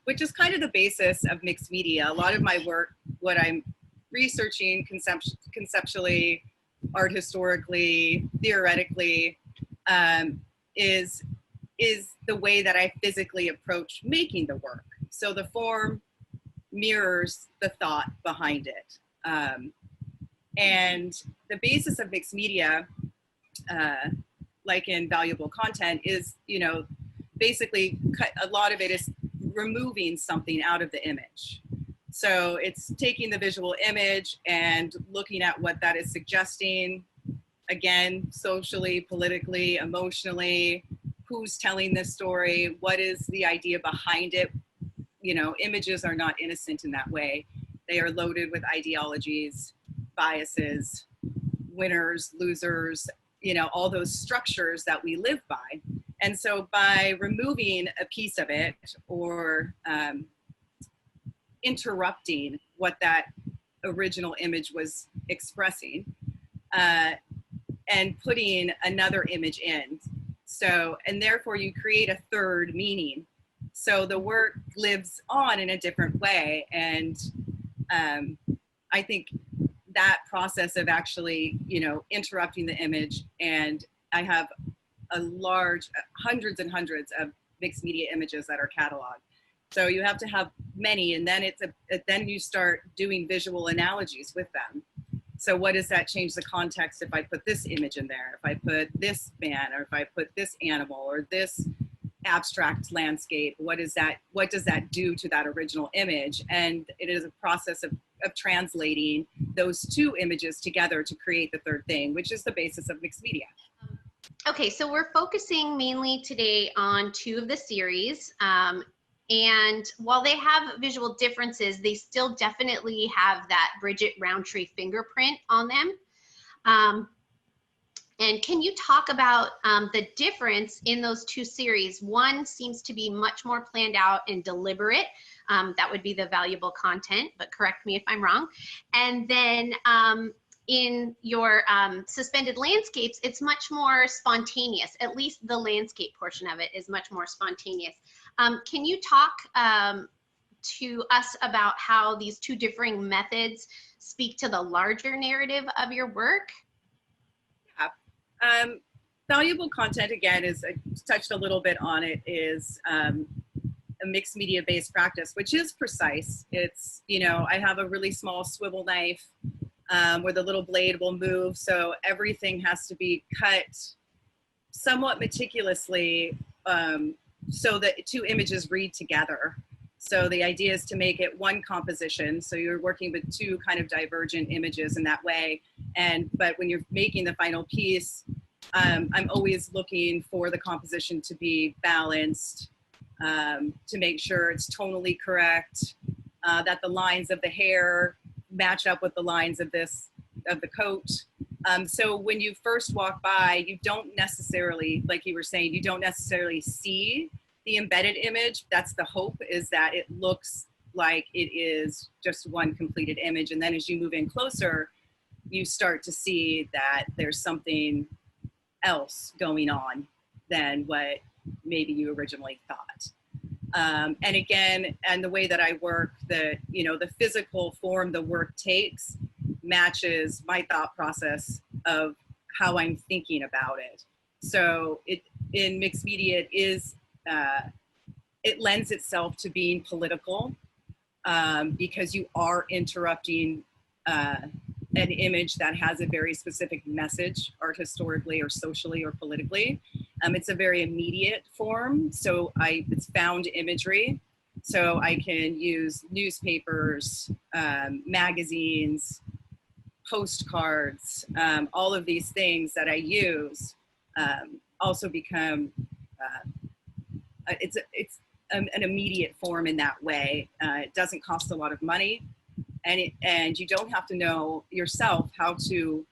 which is kind of the basis of mixed media. A lot of my work, what I'm researching conceptually, art historically, theoretically, is the way that I physically approach making the work. So the form mirrors the thought behind it. And the basis of mixed media, like in valuable content, is, basically a lot of it is removing something out of the image. So it's taking the visual image and looking at what that is suggesting, again, socially, politically, emotionally, who's telling this story, what is the idea behind it. Images are not innocent in that way. They are loaded with ideologies, biases, winners, losers, all those structures that we live by. And so by removing a piece of it or interrupting what that original image was expressing and putting another image in, and therefore you create a third meaning. So the work lives on in a different way. And I think that process of actually, you know, interrupting the image, and I have a large, hundreds and hundreds of mixed media images that are cataloged. So you have to have many, and then then you start doing visual analogies with them. So what does that change the context if I put this image in there, if I put this man, or if I put this animal or this abstract landscape? What does that do to that original image? And it is a process of translating those two images together to create the third thing, which is the basis of mixed media. Okay, so we're focusing mainly today on two of the series. And while they have visual differences, they still definitely have that Bridget Roundtree fingerprint on them. And can you talk about the difference in those two series? One seems to be much more planned out and deliberate. That would be the valuable content, but correct me if I'm wrong. And then in your suspended landscapes, it's much more spontaneous. At least the landscape portion of it is much more spontaneous. Can you talk to us about how these two differing methods speak to the larger narrative of your work? Yeah. Valuable content, again, is, I touched a little bit on it, is a mixed media based practice, which is precise. It's, you know, I have a really small swivel knife where the little blade will move. So everything has to be cut somewhat meticulously so that two images read together. So the idea is to make it one composition. So you're working with two kind of divergent images in that way. But when you're making the final piece, I'm always looking for the composition to be balanced, to make sure it's tonally correct, that the lines of the hair match up with the lines of the coat. So when you first walk by, you don't necessarily, like you were saying, you don't necessarily see the embedded image. That's the hope, is that it looks like it is just one completed image. And then as you move in closer, you start to see that there's something else going on than what maybe you originally thought. And again, and the way that I work, the physical form the work takes matches my thought process of how I'm thinking about it. So in mixed media, it is, it lends itself to being political because you are interrupting an image that has a very specific message, art historically or socially or politically. It's a very immediate form, so it's found imagery. So I can use newspapers, magazines, postcards, all of these things that I use also become, it's an immediate form in that way. It doesn't cost a lot of money, and you don't have to know yourself how to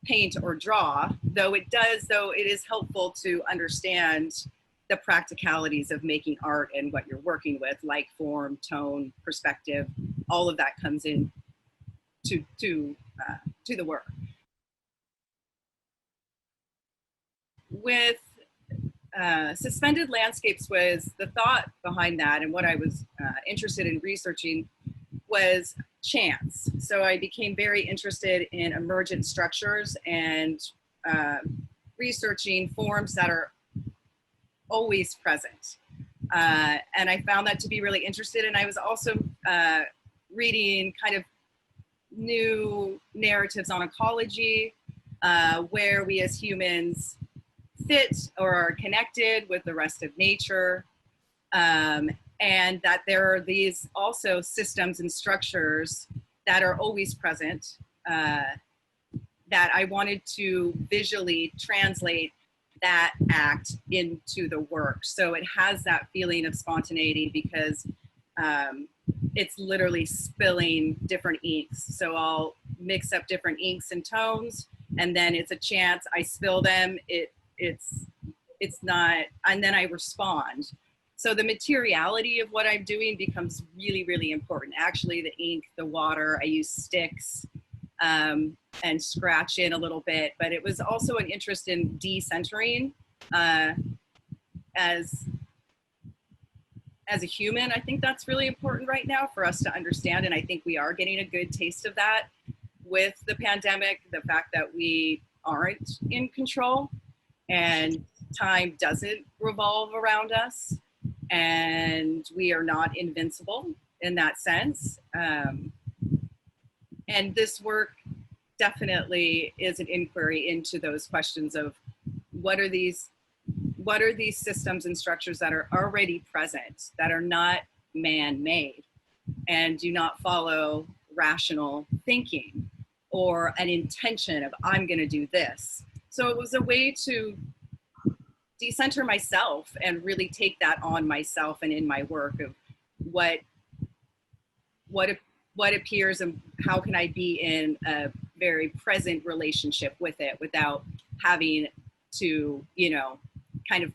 paint or draw, though it is helpful to understand the practicalities of making art and what you're working with, like form, tone, perspective. All of that comes in to the work. With suspended landscapes, was the thought behind that, and what I was interested in researching was chance. So I became very interested in emergent structures and researching forms that are always present. And I found that to be really interesting. And I was also reading kind of new narratives on ecology, where we as humans fit or are connected with the rest of nature. And that there are these also systems and structures that are always present, that I wanted to visually translate that act into the work. So it has that feeling of spontaneity because it's literally spilling different inks. So I'll mix up different inks and tones, and then it's a chance I spill them. It's not, and then I respond. So the materiality of what I'm doing becomes really, really important. Actually, the ink, the water, I use sticks and scratch in a little bit, but it was also an interest in decentering as as a human, I think that's really important right now for us to understand. And I think we are getting a good taste of that with the pandemic, the fact that we aren't in control and time doesn't revolve around us and we are not invincible in that sense. And this work definitely is an inquiry into those questions of what are these systems and structures that are already present, that are not man-made and do not follow rational thinking or an intention of I'm going to do this. So it was a way to decenter myself and really take that on myself and in my work of what appears and how can I be in a very present relationship with it without having to, you know, kind of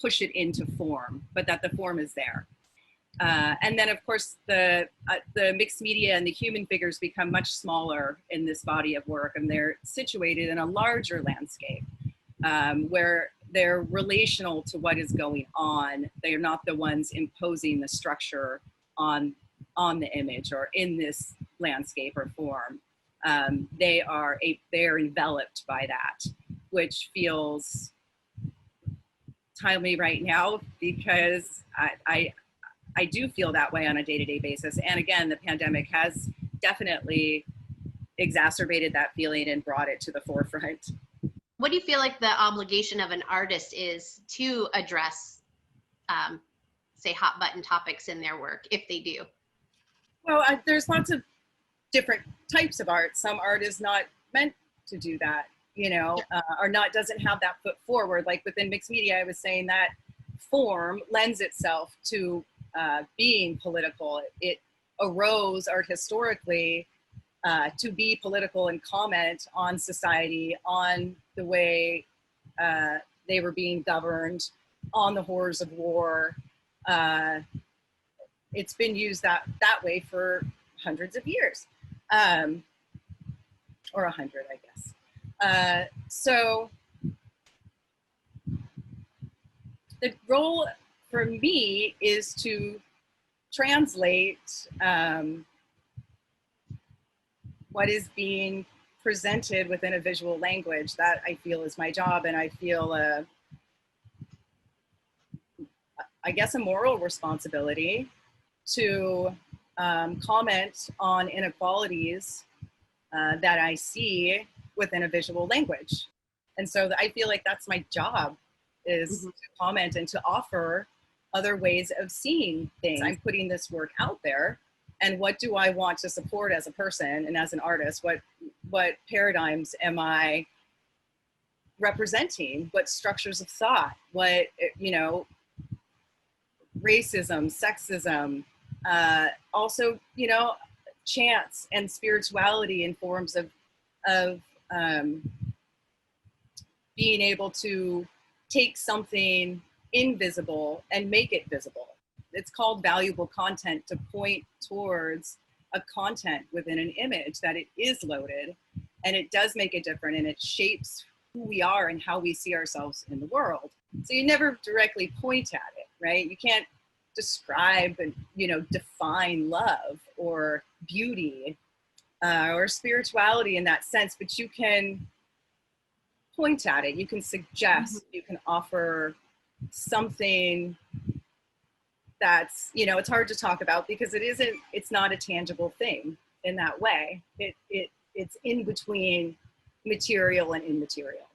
push it into form, but that the form is there. And then of course the mixed media and the human figures become much smaller in this body of work, and they're situated in a larger landscape where they're relational to what is going on. They're not the ones imposing the structure on the image or in this landscape or form. They are enveloped by that, which feels timely right now because I do feel that way on a day-to-day basis. And again, the pandemic has definitely exacerbated that feeling and brought it to the forefront. What do you feel like the obligation of an artist is to address, say, hot button topics in their work, if they do? Well, there's lots of different types of art. Some art is not meant to do that, you know, or doesn't have that foot forward. Like within mixed media, I was saying that form lends itself to being political. It arose art historically to be political and comment on society, on the way they were being governed, on the horrors of war. It's been used that way for hundreds of years, or 100, I guess. So the role for me is to translate what is being presented within a visual language. That I feel is my job, and I feel I guess a moral responsibility to comment on inequalities that I see within a visual language. And so I feel like that's my job, is to comment and to offer other ways of seeing things. I'm putting this work out there, and what do I want to support as a person and as an artist? What paradigms am I representing? What structures of thought? What, you know, racism, sexism, also, you know, chance and spirituality in forms of being able to take something invisible and make it visible. It's called valuable content, to point towards a content within an image that it is loaded and it does make it different and it shapes who we are and how we see ourselves in the world. So you never directly point at it, right? You can't describe and, you know, define love or beauty or spirituality in that sense, but you can point at it, you can suggest, you can offer something that's, you know, it's hard to talk about because it's not a tangible thing in that way. It's in between material and immaterial.